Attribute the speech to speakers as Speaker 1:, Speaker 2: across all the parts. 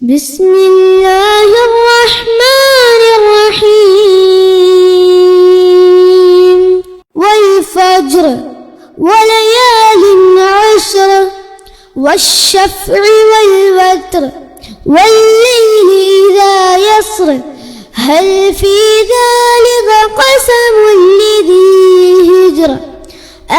Speaker 1: بسم الله الرحمن الرحيم والفجر وليال عشر والشفع والوتر والليل إذا يسر هل في ذلك قسم لذي هجر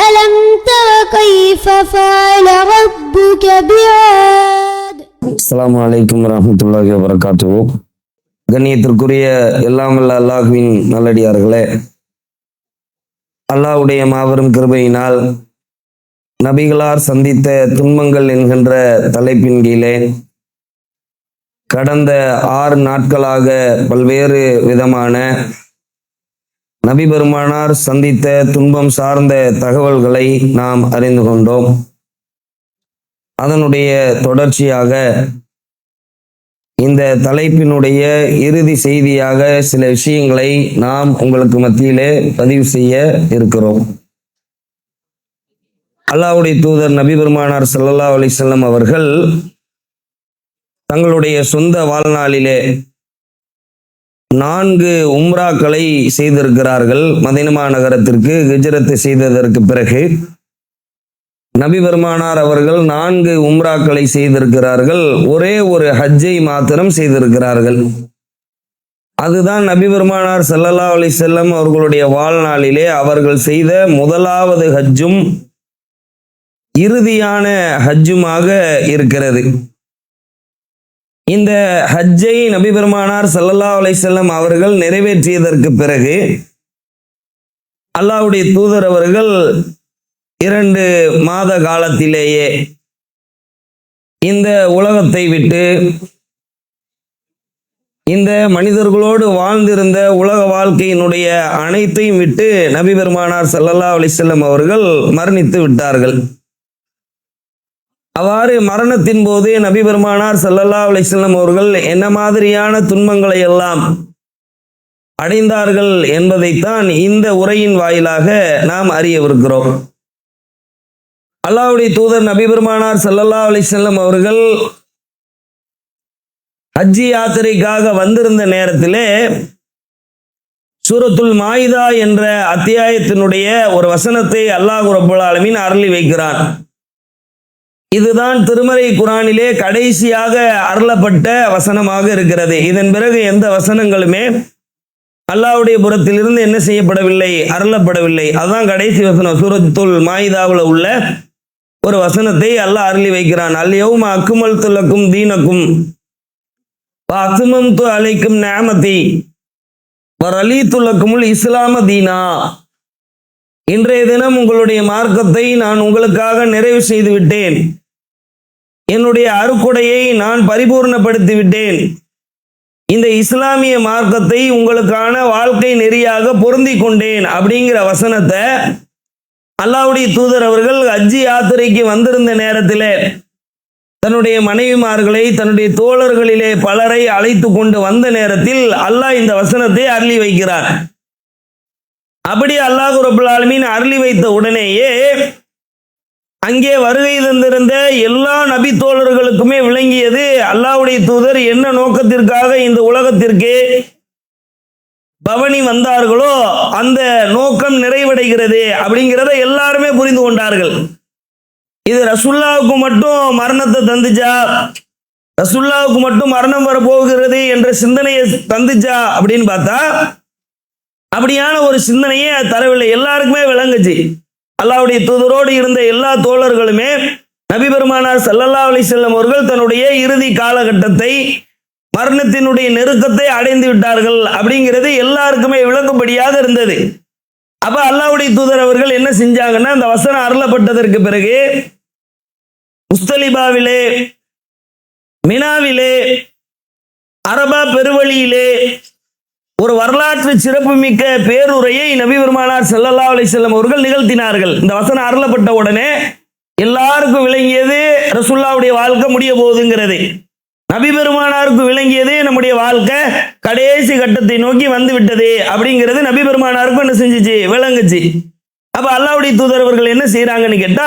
Speaker 1: ألم تر كيف فعل ربك بعاد.
Speaker 2: அஸ்ஸலாமு அலைக்கும் வரஹ்மத்துல்லாஹி வபரகாத்துஹு. கண்ணியத்திற்குரிய எல்லாம் வல்ல அல்லாஹ்வின் நல்லடியார்களே, அல்லாஹ்வுடைய மாபெரும் கிருபையினால் நபிகளார் சந்தித்த துன்பங்கள் என்கின்ற தலைப்பின் கீழே கடந்த 6 நாட்களாக பல்வேறு விதமான நபி பெருமானார் சந்தித்த துன்பம் சார்ந்த தகவல்களை நாம் அறிந்து கொண்டோம். அதனுடைய தொடர்ச்சியாக இந்த தலைப்பினுடைய இறுதி செய்தியாக சில விஷயங்களை நாம் உங்களுக்கு மத்தியிலே பதிவு செய்ய இருக்கிறோம். அல்லாஹ்வுடைய தூதர் நபி பெருமானார் ஸல்லல்லாஹு அலைஹி வஸல்லம் அவர்கள் தங்களுடைய சொந்த வாழ்நாளிலே 4 உம்ராக்களை செய்திருக்கிறார்கள். மதீனா நகரத்திற்கு ஹிஜ்ரத் செய்ததற்கு பிறகு நபி பெருமானார் அவர்கள் 4 உம்ராக்களை செய்திருக்கிறார்கள். ஒரே ஒரு ஹஜ்ஜை மாத்திரம் செய்திருக்கிறார்கள். அதுதான் நபி பெருமானார் ஸல்லல்லாஹு அலைஹி வஸல்லம் அவர்களுடைய வாழ்நாளிலே அவர்கள் செய்த முதலாவது ஹஜ்ஜும் இறுதியான ஹஜ்ஜுமாக இருக்கிறது. இந்த ஹஜ்ஜை நபி பெருமானார் ஸல்லல்லாஹு அலைஹி வஸல்லம் அவர்கள் நிறைவேற்றியதற்கு பிறகு அல்லாஹ்வுடைய தூதர் அவர்கள் 2 மாத காலத்திலேயே இந்த உலகத்தை விட்டு இந்த மனிதர்களோடு வாழ்ந்திருந்த உலக வாழ்க்கையினுடைய அனைத்தையும் விட்டு நபி பெருமானார் ஸல்லல்லாஹு அலைஹி வஸல்லம் அவர்கள் மரணித்து விட்டார்கள். அவ்வாறு மரணத்தின் போது நபி பெருமானார் ஸல்லல்லாஹு அலைஹி வஸல்லம் அவர்கள் என்ன மாதிரியான துன்பங்களை எல்லாம் அடைந்தார்கள் என்பதைத்தான் இந்த உரையின் வாயிலாக நாம் அறியவிருக்கிறோம். அல்லாஹ்வுடைய தூதர் நபி பெருமானார் ஸல்லல்லாஹு அலைஹி வஸல்லம் அவர்கள் ஹஜ் யாத்திரைக்காக வந்திருந்த நேரத்திலே சூரத்துல் மாயிதா என்ற அத்தியாயத்தினுடைய ஒரு வசனத்தை அல்லாஹ் ரப்பல் ஆலமீன் அருளி வைக்கிறான். இதுதான் திருமறை குர்ஆனிலே கடைசியாக அருளப்பட்ட வசனமாக இருக்கிறது. இதன் பிறகு எந்த வசனங்களுமே அல்லாஹ்வுடைய புறத்திலிருந்து என்ன செய்யப்படவில்லை, அருளப்படவில்லை. அதுதான் கடைசி வசனம். சூரத்துல் மாயிதாவில் உள்ள ஒரு வசனத்தை அல்லாஹ் அருளி வைக்கிறான். அல்-யௌம அக்மல்து லக்கும் தீனக்கும் வ அத்மம்து அலைக்கும் நிஅமதி வ ரலீது லக்குமுல் இஸ்லாம தீனா. இன்றைய தினம் உங்களுடைய மார்க்கத்தை நான் உங்களுக்காக நிறைவு செய்து விட்டேன். என்னுடைய அருக்குடையை நான் பரிபூர்ணப்படுத்தி விட்டேன். இந்த இஸ்லாமிய மார்க்கத்தை உங்களுக்கான வாழ்க்கை நெறியாக பொருந்தி கொண்டேன் அப்படிங்கிற வசனத்தை அல்லாஹ்வுடைய தூதர் அவர்கள் ஹஜ் யாத்திரைக்கு வந்திருந்த நேரத்தில் தன்னுடைய மனைவிமார்களை தன்னுடைய தோழர்களிலே பலரை அழைத்து கொண்டு வந்த நேரத்தில் அல்லாஹ் இந்த வசனத்தை அருளி வைக்கிறார். அப்படி அல்லாஹ் ரப்பல் ஆலமீன் அருளி வைத்த உடனேயே அங்கே வருகை தந்திருந்த எல்லா நபி தோழர்களுக்குமே விளங்கியது அல்லாஹ்வுடைய தூதர் என்ன நோக்கத்திற்காக இந்த உலகத்திற்கு பவனி வந்தார்களோ அந்த நோக்கம் நிறைவடைகிறது அப்படிங்கிறத எல்லாருமே புரிந்து கொண்டார்கள். இது ரசூலுல்லாஹ்வுக்கு மட்டும் மரணத்தை தந்துச்சா, ரசூலுல்லாஹ்வுக்கு மட்டும் மரணம் வரப்போகிறது என்ற சிந்தனையை தந்துச்சா அப்படின்னு பார்த்தா அப்படியான ஒரு சிந்தனையே தரவில்லை. எல்லாருக்குமே விளங்குச்சு. அல்லாஹ்வுடைய தூதரோடு இருந்த எல்லா தோழர்களுமே நபி பெருமானார் ஸல்லல்லாஹு அலைஹி வஸல்லம் அவர்கள் தன்னுடைய இறுதி காலகட்டத்தை மரணத்தினுடைய நெருக்கத்தை அடைந்து விட்டார்கள் அப்படிங்கிறது எல்லாருக்குமே விளங்கும்படியாக இருந்தது. அப்ப அல்லாஹ்வுடைய தூதர் அவர்கள் என்ன செஞ்சாங்கன்னா, அந்த வசனம் அருளப்பட்டதற்கு பிறகு முஸ்தலிபாவிலே, மினாவிலே, அரபா பெருவழியிலே ஒரு வரலாற்று சிறப்புமிக்க பேருரையை நபி பெருமானார் ஸல்லல்லாஹு அலைஹி வஸல்லம் அவர்கள் நிகழ்த்தினார்கள். இந்த வசனம் அருளப்பட்ட உடனே எல்லாருக்கும் விளங்கியது ரசூலுல்லாஹ்வுடைய வாழ்க்கை முடிய போகுதுங்கிறது. நபி பெருமானாருக்கு விளங்கியது நம்முடைய வாழ்க்கை கடைசி கட்டத்தை நோக்கி வந்து விட்டது அப்படிங்கிறது நபி பெருமானாருக்கும் என்ன செஞ்சுச்சு, விளங்குச்சு. அப்ப அல்லாஹ்வுடைய தூதர் அவர்கள் என்ன செய்யறாங்கன்னு கேட்டா,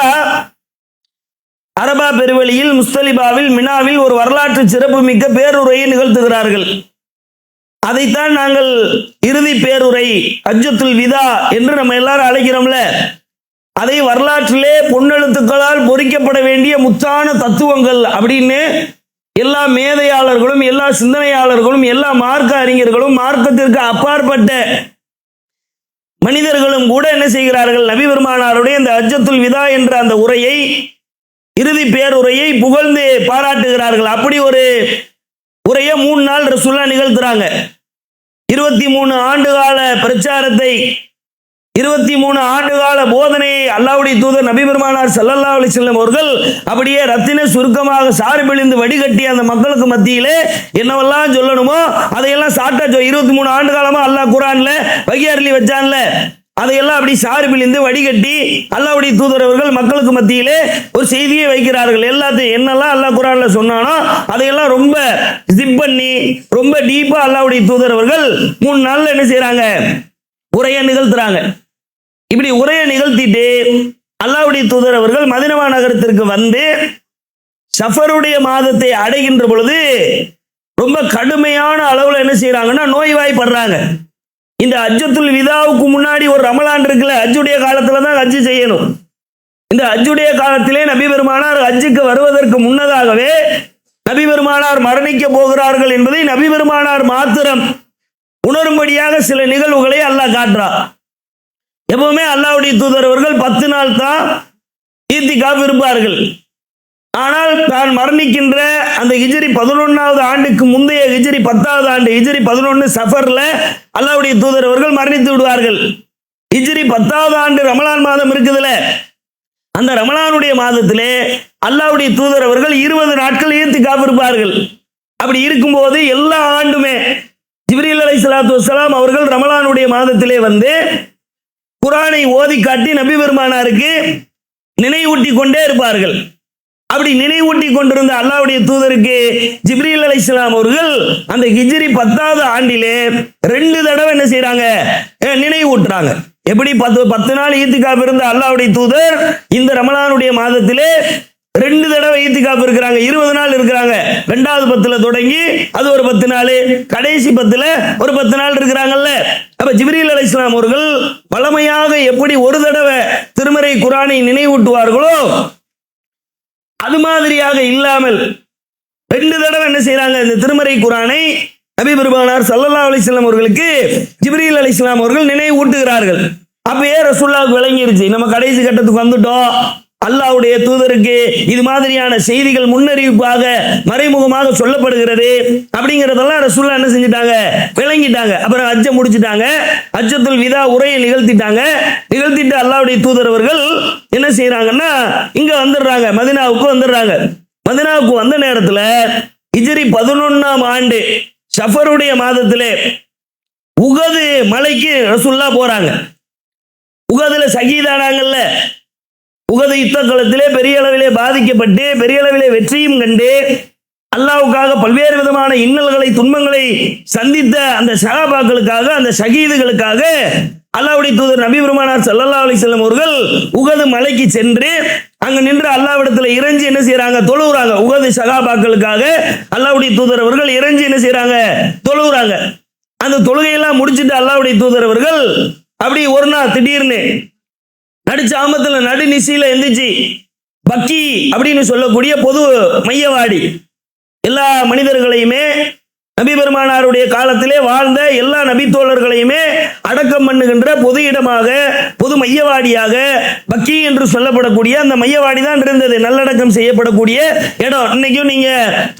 Speaker 2: அரபா பெருவெளியில் முஸ்தலிபாவில் மினாவில் ஒரு வரலாற்று சிறப்பு மிக்க பேருரையை நிகழ்த்துகிறார்கள். அதைத்தான் நாங்கள் இறுதி பேருரை ஹஜ்ஜத்துல் விதா என்று நம்ம எல்லாரும் அழைக்கிறோம்ல. அதை வரலாற்றிலே பொன்னெழுத்துக்களால் பொறிக்கப்பட வேண்டிய முத்தான தத்துவங்கள் அப்படின்னு எல்லா மேதையாளர்களும் எல்லா சிந்தனையாளர்களும் எல்லா மார்க்க அறிஞர்களும் மார்க்கத்திற்கு அப்பாற்பட்ட மனிதர்களும் கூட என்ன செய்கிறார்கள், நபி பெருமானாருடைய இந்த ஹஜ்ஜத்துல் விதா என்ற அந்த உரையை, இறுதி பேருரையை புகழ்ந்து பாராட்டுகிறார்கள். அப்படி ஒரு உரையை 3 நாள் ரசூலுல்லாஹ் நிகழ்த்துறாங்க. 23 ஆண்டுகால பிரச்சாரத்தை, 23 ஆண்டுகால போதனையை அல்லாஹ்வுடைய தூதர் நபி பெருமானார் ஸல்லல்லாஹு அலைஹி வஸல்லம் அவர்கள் அப்படியே ரத்தின சுருக்கமாக சார்பிழிந்து வடிகட்டி அந்த மக்களுக்கு மத்தியிலே என்னவெல்லாம் சொல்லணுமோ அதையெல்லாம் சாட்டா 23 ஆண்டு காலமா அல்லாஹ் குர்ஆன்ல வகி வச்சான்ல, அதையெல்லாம் அப்படி சார்பிழிந்து வடிகட்டி அல்லாஹ்வுடைய தூதர் அவர்கள் மக்களுக்கு மத்தியிலே ஒரு செய்தியை வைக்கிறார்கள். எல்லாத்தையும் என்னெல்லாம் அல்லாஹ் குர்ஆன்ல சொன்னானோ அதையெல்லாம் ரொம்ப ஜிப் பண்ணி ரொம்ப டீப்பா அல்லாஹ்வுடைய தூதர் அவர்கள் 3 நாள்ல என்ன செய்யறாங்க, உரையை நிகழ்த்துறாங்க. இப்படி உரையை நிகழ்த்திட்டு அல்லாஹ்வுடைய தூதர் அவர்கள் மதீனா நகரத்திற்கு வந்து சஃபருடைய மாதத்தை அடைகின்ற பொழுது ரொம்ப கடுமையான அளவுல என்ன செய்யறாங்கன்னா நோய்வாய்ப்படுறாங்க. இந்த ஹஜ்ஜத்துல் விதாவுக்கு முன்னாடி ஒரு ரமலான் இருக்குல்ல, ஹஜ்ஜுடைய காலத்துல தான் ஹஜ்ஜு செய்யணும். இந்த ஹஜ்ஜுடைய காலத்திலே நபி பெருமானார் ஹஜ்ஜுக்கு வருவதற்கு முன்னதாகவே நபி பெருமானார் மரணிக்க போகிறார்கள் என்பதை நபி பெருமானார் மாத்திரம் உணரும்படியாக சில நிகழ்வுகளை அல்லாஹ் காட்டுறார். எப்பவுமே அல்லாஹ்வுடைய தூதர் அவர்கள் 10 நாள் தான் ஈத்திகாஃப் இருப்பார்கள். ஆனால் தான் மரணிக்கின்ற அந்த ஹிஜ்ரி 11வது ஆண்டுக்கு முந்தைய ஹிஜ்ரி 10வது ஆண்டு ஹிஜ்ரி 11 சஃபர்ல அல்லாஹ்வுடைய தூதர் அவர்கள் மரணித்து விடுவார்கள். ஹிஜ்ரி 10வது ஆண்டு ரமலான் மாதம் இருக்குதுல, அந்த ரமலானுடைய மாதத்திலே அல்லாஹ்வுடைய தூதர் அவர்கள் 20 நாட்கள் ஈத்திகாஃப் இருப்பார்கள். அப்படி இருக்கும்போது எல்லா ஆண்டுமே ஜிப்ரீல் அலைஹிஸ்ஸலாத்து வஸ்ஸலாம் அவர்கள் ரமலானுடைய மாதத்திலே வந்து குர்ஆனை ஓதி காட்டி நபி பெருமானாருக்கு நினைவூட்டி கொண்டே இருப்பார்கள். அப்படி நினைவூட்டி கொண்டிருந்த அல்லாஹ்வுடைய தூதருக்கு ஜிப்ரீல் அலைஹிஸ்ஸலாம் அவர்கள் அந்த ஹிஜ்ரி 10வது ஆண்டிலே 2 தடவை என்ன செய்றாங்க, நினைவூட்டுறாங்க. எப்படி 10 நாள் ஈத்திகாஃப் இருந்த அல்லாஹ்வுடைய தூதர் இந்த ரமலானுடைய மாதத்திலே 2 தடவை ஈத்திகாஃப் இருக்கிறாங்க. 20 நாள் இருக்கிறாங்க. 2வது 10ல தொடங்கி அது ஒரு 10 நாள், கடைசி 10ல ஒரு 10 நாள் இருக்கிறாங்கல்ல. அப்ப ஜிப்ரீல் அலைஹிஸ்ஸலாம் அவர்கள் வளமையாக எப்படி ஒரு தடவை திருமறை குர்ஆனை நினைவூட்டுவார்களோ அது மாதிரியாக இல்லாமல் 2 தடவை என்ன செய்யறாங்க, இந்த திருமறை குர்ஆனை நபி பெருமானார் ஸல்லல்லாஹு அலைஹி வஸல்லம் அவர்களுக்கு ஜிப்ரீல் அலைஹிஸ்ஸலாம் அவர்கள் நினைவூட்டுகிறார்கள். அப்பயே ரசூலுல்லாஹ்வுக்கு விளங்கிருச்சு, நம்ம கடைசி கட்டத்துக்கு வந்துட்டோம். அல்லாஹ்வுடைய தூதருக்கு இது மாதிரியான செய்திகள் முன்னறிவிப்பாக மறைமுகமாக சொல்லப்படுகிறது அப்படிங்கறதெல்லாம் ரசூலுல்லாஹ் என்ன செஞ்சிட்டாங்க, விளங்கிட்டாங்க. அப்புறம் ஹஜ்ஜை முடிச்சிட்டாங்க. ஹஜ்ஜத்துல் விதா உரையை நிகழ்த்திட்டு அல்லாஹ்வுடைய தூதர் அவர்கள் என்ன செய்யறாங்கன்னா இங்க வந்துடுறாங்க, மதீனாவுக்கு வந்துடுறாங்க. மதீனாவுக்கு வந்த நேரத்துல ஹிஜ்ரி 11ஆம் ஆண்டு சஃபருடைய மாதத்திலே உகது மலைக்கு ரசூலுல்லாஹ் போறாங்க. உகதுல ஷஹீதானாங்கல்ல, உகது யுத்த களத்திலே பெரிய அளவிலே பாதிக்கப்பட்டு பெரிய அளவிலே வெற்றியும் கண்டு அல்லாஹ்வுக்காக பல்வேறு விதமான இன்னல்களை துன்பங்களை சந்தித்த அந்த சஹாபாக்களுக்காக அந்த ஷஹீதுகளுக்காக அல்லாஹ்வுடைய தூதர் நபி பெருமானார் ஸல்லல்லாஹு அலைஹி வஸல்லம் அவர்கள் உகது மலைக்கு சென்று அங்க நின்று அல்லாஹ்விடத்துல இறைஞ்சி என்ன செய்யறாங்க, தொழுகிறாங்க. உகது சஹாபாக்களுக்காக அல்லாஹ்வுடைய தூதர் அவர்கள் இறைஞ்சி என்ன செய்யறாங்க, தொழுகிறாங்க. அந்த தொழுகையெல்லாம் முடிச்சிட்டு அல்லாஹ்வுடைய தூதர் அவர்கள் அப்படி ஒரு நாள் திடீர்னு நடுச்சாமத்துல நடுநிசையில எந்திரிச்சு பக்கி அப்படின்னு சொல்லக்கூடிய பொது மையவாடி எல்லா மனிதர்களையுமே நபி பெருமானாருடைய காலத்திலே வாழ்ந்த எல்லா நபித்தோழர்களையுமே அடக்கம் பண்ணுகின்ற பொது இடமாக பொது மையவாடியாக பக்கி என்று சொல்லப்படக்கூடிய அந்த மையவாடி தான் இருந்தது, நல்லடக்கம் செய்யப்படக்கூடிய இடம். இன்னைக்கும் நீங்க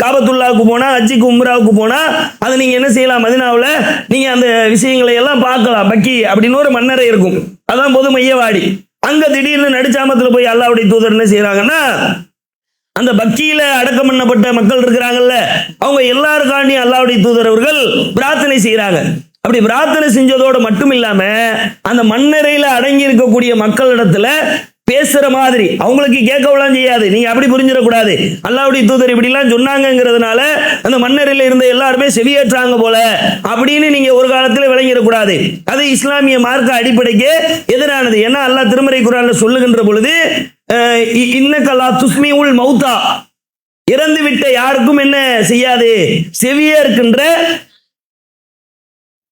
Speaker 2: காபத்துல்லாவுக்கு போனா ஹஜ்ஜுக்கு உம்ராவுக்கு போனா அதை நீங்க என்ன செய்யலாம், மதீனாவுல நீங்க அந்த விஷயங்களை எல்லாம் பார்க்கலாம். பக்கி அப்படின்னு ஒரு மன்னரை இருக்கும், அதான் பொது மையவாடி. அங்க திடீர்னு நடுச்சாமத்துல போய் அல்லாஹ்வுடைய தூதர் என்ன செய்யறாங்கன்னா அந்த பக்கியில அடக்கம் பண்ணப்பட்ட மக்கள் இருக்கிறாங்கல்ல, அவங்க எல்லாருக்காண்டி அல்லாஹ்வுடைய தூதர் அவர்கள் பிரார்த்தனை செய்யறாங்க. அப்படி பிரார்த்தனை செஞ்சதோடு மட்டும் இல்லாம அந்த மண்ணறையில அடங்கி இருக்கக்கூடிய மக்களிடத்துல பேசுற மாதிரி அவங்களுக்கு கேட்கலாம் செய்யாது. நீங்க அப்படி புரிஞ்சிடக்கூடாது. அல்லாஹ்வுடைய தூதர் இப்படி எல்லாம் சொன்னாங்கிறதுனால அந்த மண்ணறையில இருந்த எல்லாருமே செவியேற்றாங்க போல அப்படின்னு நீங்க ஒரு காலத்துல விளங்கிடக்கூடாது. அது இஸ்லாமிய மார்க்க அடிப்படைக்கு எதிரானது. ஏன்னா அல்லாஹ் திருமறை குர்ஆன்ல சொல்லுகின்ற பொழுது இன்னக்கலா துஸ்மி உல் மௌத்தா, இறந்து விட்ட யாருக்கும் என்ன செய்யாது, செவியே இருக்கின்ற,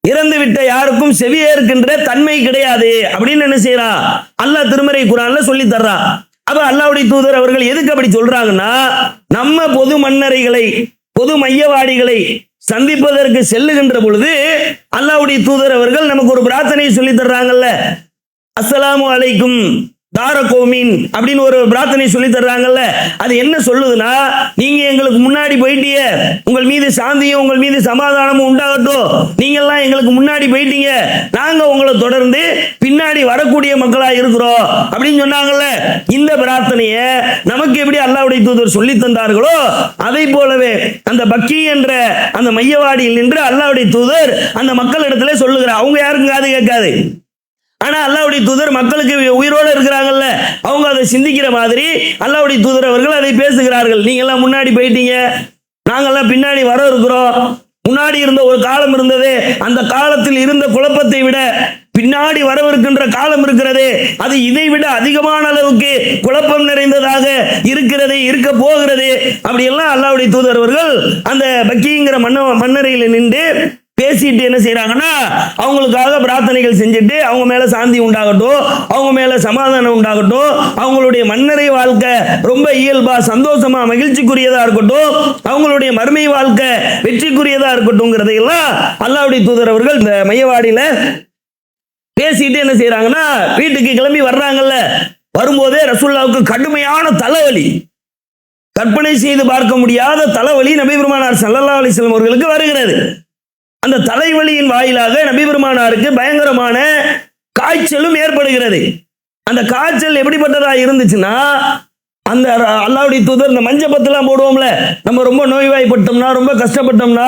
Speaker 2: இறந்து விட்ட யாருக்கும் செவியே இருக்கின்ற தன்மை கிடையாது அப்படின்னு என்ன செய்யறா அல்லாஹ் திருமறை குர்ஆன்ல சொல்லி தர்றா. அப்ப அல்லாஹ்வுடைய தூதர் அவர்கள் எதுக்கு அப்படி சொல்றாங்கன்னா, நம்ம பொது மன்னரைகளை, பொது மையவாடிகளை சந்திப்பதற்கு செல்லுகின்ற பொழுது அல்லாஹ்வுடைய தூதர் அவர்கள் நமக்கு ஒரு பிரார்த்தனை சொல்லி தர்றாங்கல்ல, அஸ்ஸலாமு அலைக்கும் தார கோமீன் அப்படின்னு ஒரு பிரார்த்தனை சொல்லி தர்றாங்கல்ல. அது என்ன சொல்லுதுன்னா, நீங்க எங்களுக்கு முன்னாடி போயிட்டீங்க, உங்கள் மீது சாந்தியும் உங்கள் மீது சமாதானமும் உண்டாகட்டும், நீங்க எல்லாம் எங்களுக்கு முன்னாடி போயிட்டீங்க, நாங்க உங்களை தொடர்ந்து பின்னாடி வரக்கூடிய மக்களா இருக்கிறோம் அப்படின்னு சொன்னாங்கல்ல. இந்த பிரார்த்தனைய நமக்கு எப்படி அல்லாஹ்வுடைய தூதர் சொல்லி தந்தார்களோ அதை போலவே அந்த பக்கி என்ற அந்த மையவாடியில் நின்று அல்லாஹ்வுடைய தூதர் அந்த மக்களிடத்துல சொல்லுகிறார். அவங்க யாருக்கும் காது கேட்காது. ஆனா அல்லாஹ்வுடைய தூதர் மக்களுக்கு உயிரோடு இருக்கிறாங்கல்ல, அவங்க அதை சிந்திக்கிற மாதிரி அல்லாஹ்வுடைய தூதர் அவர்கள் அதை பேசுகிறார்கள். நீங்க எல்லாம் முன்னாடி போயிட்டீங்க, நாங்கெல்லாம் பின்னாடி வர இருக்கிறோம். முன்னாடி இருந்த ஒரு காலம் இருந்தது, அந்த காலத்தில் இருந்த குழப்பத்தை விட பின்னாடி வரவிருக்கின்ற காலம் இருக்கிறது, அது இதை விட அதிகமான அளவுக்கு குழப்பம் நிறைந்ததாக இருக்கிறது, இருக்க போகிறது. அப்படி எல்லாம் அல்லாஹ்வுடைய தூதர் அவர்கள் அந்த பக்கிங்கிற மன்னரையில் நின்று பேசிட்டு என்ன செய்யறாங்கன்னா, அவங்களுக்காக பிரார்த்தனைகள் செஞ்சுட்டு அவங்க மேல சாந்தி உண்டாகட்டும், அவங்க மேல சமாதானம் உண்டாகட்டும், அவங்களுடைய மன்னரை வாழ்க்கை ரொம்ப இயல்பா சந்தோஷமா மகிழ்ச்சிக்குரியதா இருக்கட்டும், அவங்களுடைய மறுமை வாழ்க்கை வெற்றிக்குரியதா இருக்கட்டும்ங்கிறதையெல்லாம் அல்லாஹ்வுடைய தூதர் அவர்கள் இந்த மையவாடியில பேசிட்டு என்ன செய்யறாங்கன்னா, வீட்டுக்கு கிளம்பி வர்றாங்கல்ல. வரும்போதே ரசூலுல்லாஹ்வுக்கு கடுமையான தலைவலி, கற்பனை செய்து பார்க்க முடியாத தலைவலி நபி பெருமானார் ஸல்லல்லாஹு அலைஹி வஸல்லம் அவர்களுக்கு வருகிறது. அந்த தலைவலியின் வாயிலாக நபி பெருமானாருக்கு பயங்கரமான காய்ச்சலும் ஏற்படுகிறது. அந்த காய்ச்சல் எப்படிப்பட்டதா இருந்துச்சுன்னா, அந்த அல்லாஹ்வுடைய தூதர் இந்த மஞ்சப்பத்தெல்லாம் போடுவோம்ல, நம்ம ரொம்ப நோய்வாய்ப்பட்டோம்னா, ரொம்ப கஷ்டப்பட்டோம்னா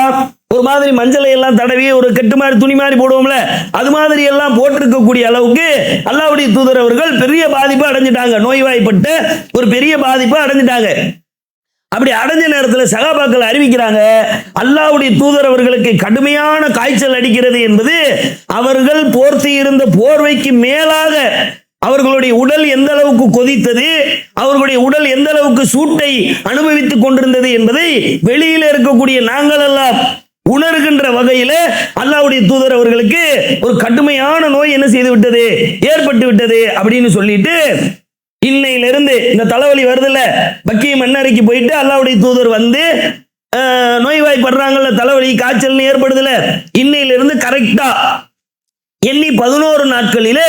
Speaker 2: ஒரு மாதிரி மஞ்சளை எல்லாம் தடவி ஒரு கெட்டு மாதிரி துணி மாதிரி போடுவோம்ல, அது மாதிரி எல்லாம் போட்டிருக்கக்கூடிய அளவுக்கு அல்லாஹ்வுடைய தூதர் அவர்கள் பெரிய பாதிப்பு அடைஞ்சிட்டாங்க, நோய்வாய்ப்பட்ட ஒரு பெரிய பாதிப்பு அடைஞ்சிட்டாங்க. அப்படி அடைஞ்ச நேரத்தில் சகாபாக்கள் அறிவிக்கிறாங்க, அல்லாஹ்வுடைய தூதர் அவர்களுக்கு கடுமையான காய்ச்சல் அடிக்கிறது என்பது அவர்கள் போர்த்தி இருந்த போர்வைக்கு மேலாக அவர்களுடைய உடல் எந்த அளவுக்கு கொதித்தது, அவர்களுடைய உடல் எந்த அளவுக்கு சூட்டை அனுபவித்துக் கொண்டிருந்தது என்பதை வெளியில் இருக்கக்கூடிய நாங்கள் எல்லாம் உணர்கின்ற வகையில அல்லாஹ்வுடைய தூதர் அவர்களுக்கு ஒரு கடுமையான நோய் என்ன செய்து விட்டது, ஏற்பட்டு விட்டது அப்படின்னு சொல்லிட்டு, இன்னையிலிருந்து இந்த தலைவலி வருதுல்ல, பக்கி மன்னரைக்கு போயிட்டு அல்லாஹ்வுடைய தூதர் வந்து நோய்வாய்ப்படுறாங்கல்ல, தலைவலி காய்ச்சல் ஏற்படுதுல, இன்னையிலிருந்து கரெக்டா எண்ணி 11 நாட்களிலே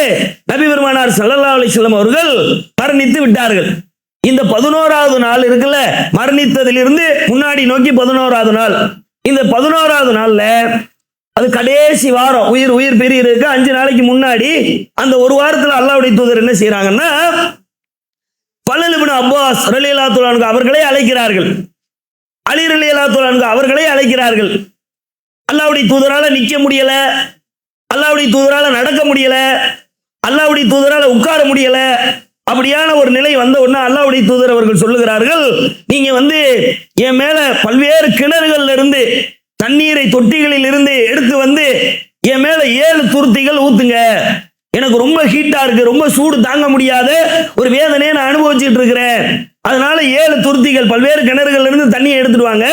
Speaker 2: நபி பெருமானார் ஸல்லல்லாஹு அலைஹி வஸல்லம் அவர்கள் மரணித்து விட்டார்கள். இந்த 11வது நாள் இருக்குல்ல, மரணித்ததிலிருந்து முன்னாடி நோக்கி 11வது நாள், இந்த 11வது நாள்ல அது கடைசி வாரம், உயிர் பெரியருக்கு 5 நாளைக்கு முன்னாடி அந்த ஒரு வாரத்தில் அல்லாஹ்வுடைய தூதர் என்ன செய்யறாங்கன்னா, ஃபலல் இப்னு அப்பாஸ் ரலியல்லாஹு அன்ஹு அவர்களை அழைக்கிறார்கள், அலி ரலியல்லாஹு அன்ஹு அவர்களை அழைக்கிறார்கள். அல்லாஹ்வுடைய தூதரால நிக்க முடியல, அல்லாஹ்வுடைய தூதரால நடக்க முடியல, அல்லாஹ்வுடைய தூதரால உட்கார முடியல. அப்படியான ஒரு நிலை வந்த உடனே அல்லாஹ்வுடைய தூதர் அவர்கள் சொல்லுகிறார்கள், நீங்க வந்து என் மேல பல்வேறு கிணறுகள்ல இருந்து தண்ணீரை தொட்டிகளில் இருந்து எடுத்து வந்து என் மேல 7 துருத்திகள் ஊத்துங்க, எனக்கு ரொம்ப ஹீட்டா இருக்கு, ரொம்ப சூடு தாங்க முடியாத ஒரு வேதனையை நான் அனுபவிச்சுட்டு இருக்கிறேன், அதனால 7 துருத்திகள் பல்வேறு கிணறுகள்ல இருந்து தண்ணியை எடுத்துட்டு வாங்க,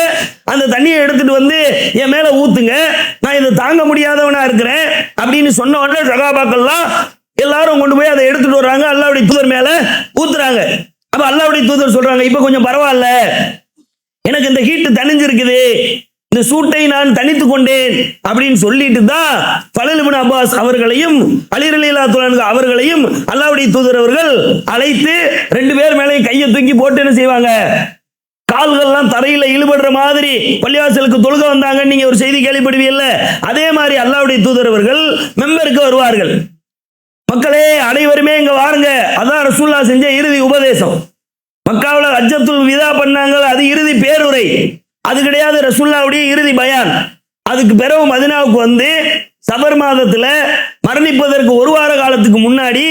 Speaker 2: அந்த தண்ணியை எடுத்துட்டு வந்து என் மேல ஊத்துங்க, நான் இதை தாங்க முடியாதவனா இருக்கிறேன் அப்படின்னு சொன்ன உடனே சகாபாக்கள்லாம் எல்லாரும் கொண்டு போய் அதை எடுத்துட்டு வர்றாங்க, அல்லாஹ்வுடைய தூதர் மேல ஊத்துறாங்க. அப்ப அல்லாஹ்வுடைய தூதர் சொல்றாங்க, இப்ப கொஞ்சம் பரவாயில்ல, எனக்கு இந்த ஹீட் தணிஞ்சிருக்குது, இந்த சூட்டை நான் தனித்துக் கொண்டேன் அப்படின்னு சொல்லிட்டு தான் ஃபலல் இப்னு அப்பாஸ் அவர்களையும் அலி ரலியல்லாஹு அன்ஹு அவர்களையும் அல்லாஹ்வுடைய தூதர் அவர்கள் அழைத்து 2 பேர் மேலே கையை தூக்கி போட்டு என்ன செய்வாங்க, கால்கள்லாம் தரையில இழுபடுற மாதிரி பள்ளிவாசலுக்கு தொழுக வந்தாங்க, நீங்க ஒரு செய்தி கேள்விப்படுவீங்கல்ல, அதே மாதிரி அல்லாஹ்வுடைய தூதர் அவர்கள் மெம்பருக்கு வருவார்கள். மக்களே அனைவருமே இங்க வாருங்க, அதான் ரசூலுல்லாஹ் செஞ்ச இறுதி உபதேசம். மக்காவுல ஹஜ்ஜத்துல் விதா பண்ணாங்க, அது இறுதி பேருரை, அது கிடையாது ரசூலுல்லாஹ்வுடைய இறுதி பயான். அதுக்கு பிறகு மதீனாவுக்கு வந்து சபர் மாதத்துல மரணிப்பதற்கு 1 வார காலத்துக்கு முன்னாடி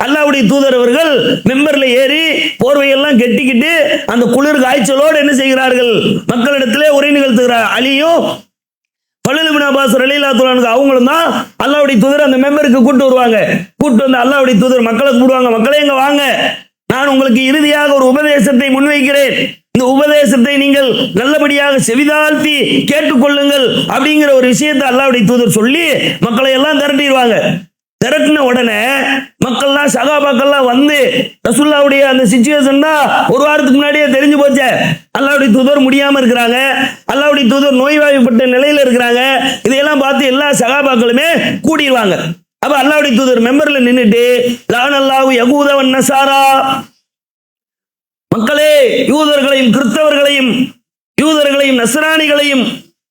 Speaker 2: அல்லாஹ்வுடைய தூதர் அவர்கள் மெம்பர்ல ஏறி போர்வையெல்லாம் கெட்டிக்கிட்டு அந்த குளிர் காய்ச்சலோடு என்ன செய்கிறார்கள், மக்களிடத்திலே உரை நிகழ்த்துகிறார். அலியும் ஃபலல் இப்னு அப்பாஸ் ரலியல்லாஹு அன்ஹு அவங்களும் தான் அல்லாஹ்வுடைய தூதர் அந்த மெம்பருக்கு கூட்டு வருவாங்க. கூட்டு வந்து அல்லாஹ்வுடைய தூதர் மக்களை கூடுவாங்க, மக்களே இங்க வாங்க, நான் உங்களுக்கு இறுதியாக ஒரு உபதேசத்தை முன்வைக்கிறேன், இந்த உபதேசத்தை நீங்கள் நல்லபடியாக செவிதாழ்த்தி கேட்டுக்கொள்ளுங்கள் அப்படிங்கிற ஒரு விஷயத்தை அல்லாஹ்வுடைய தூதர் சொல்லி மக்களை எல்லாம் திரட்டிடுவாங்க. திரட்டின உடனே மக்கள்லாம் சகாபாக்கள்லாம் வந்து ரசூலுல்லாஹ்வுடைய அந்த சிச்சுவேஷன் தான் ஒரு வாரத்துக்கு முன்னாடியே தெரிஞ்சு போச்சே. அல்லாஹ்வுடைய தூதர் முடியாம இருக்கிறாங்க, அல்லாஹ்வுடைய தூதர் நோய்வாய்ப்பட்ட நிலையில இருக்கிறாங்க. இதையெல்லாம் பார்த்து எல்லா சகாபாக்களுமே கூடிடுவாங்க. அப்ப அல்லாஹ்வுடைய தூதர் மெம்பர்ல நின்னுட்டு லானல்லாஹு யகூத வன் நஸாரா, மக்களே யூதர்களையும் கிறிஸ்தவர்களையும் நஸ்ரானிகளையும்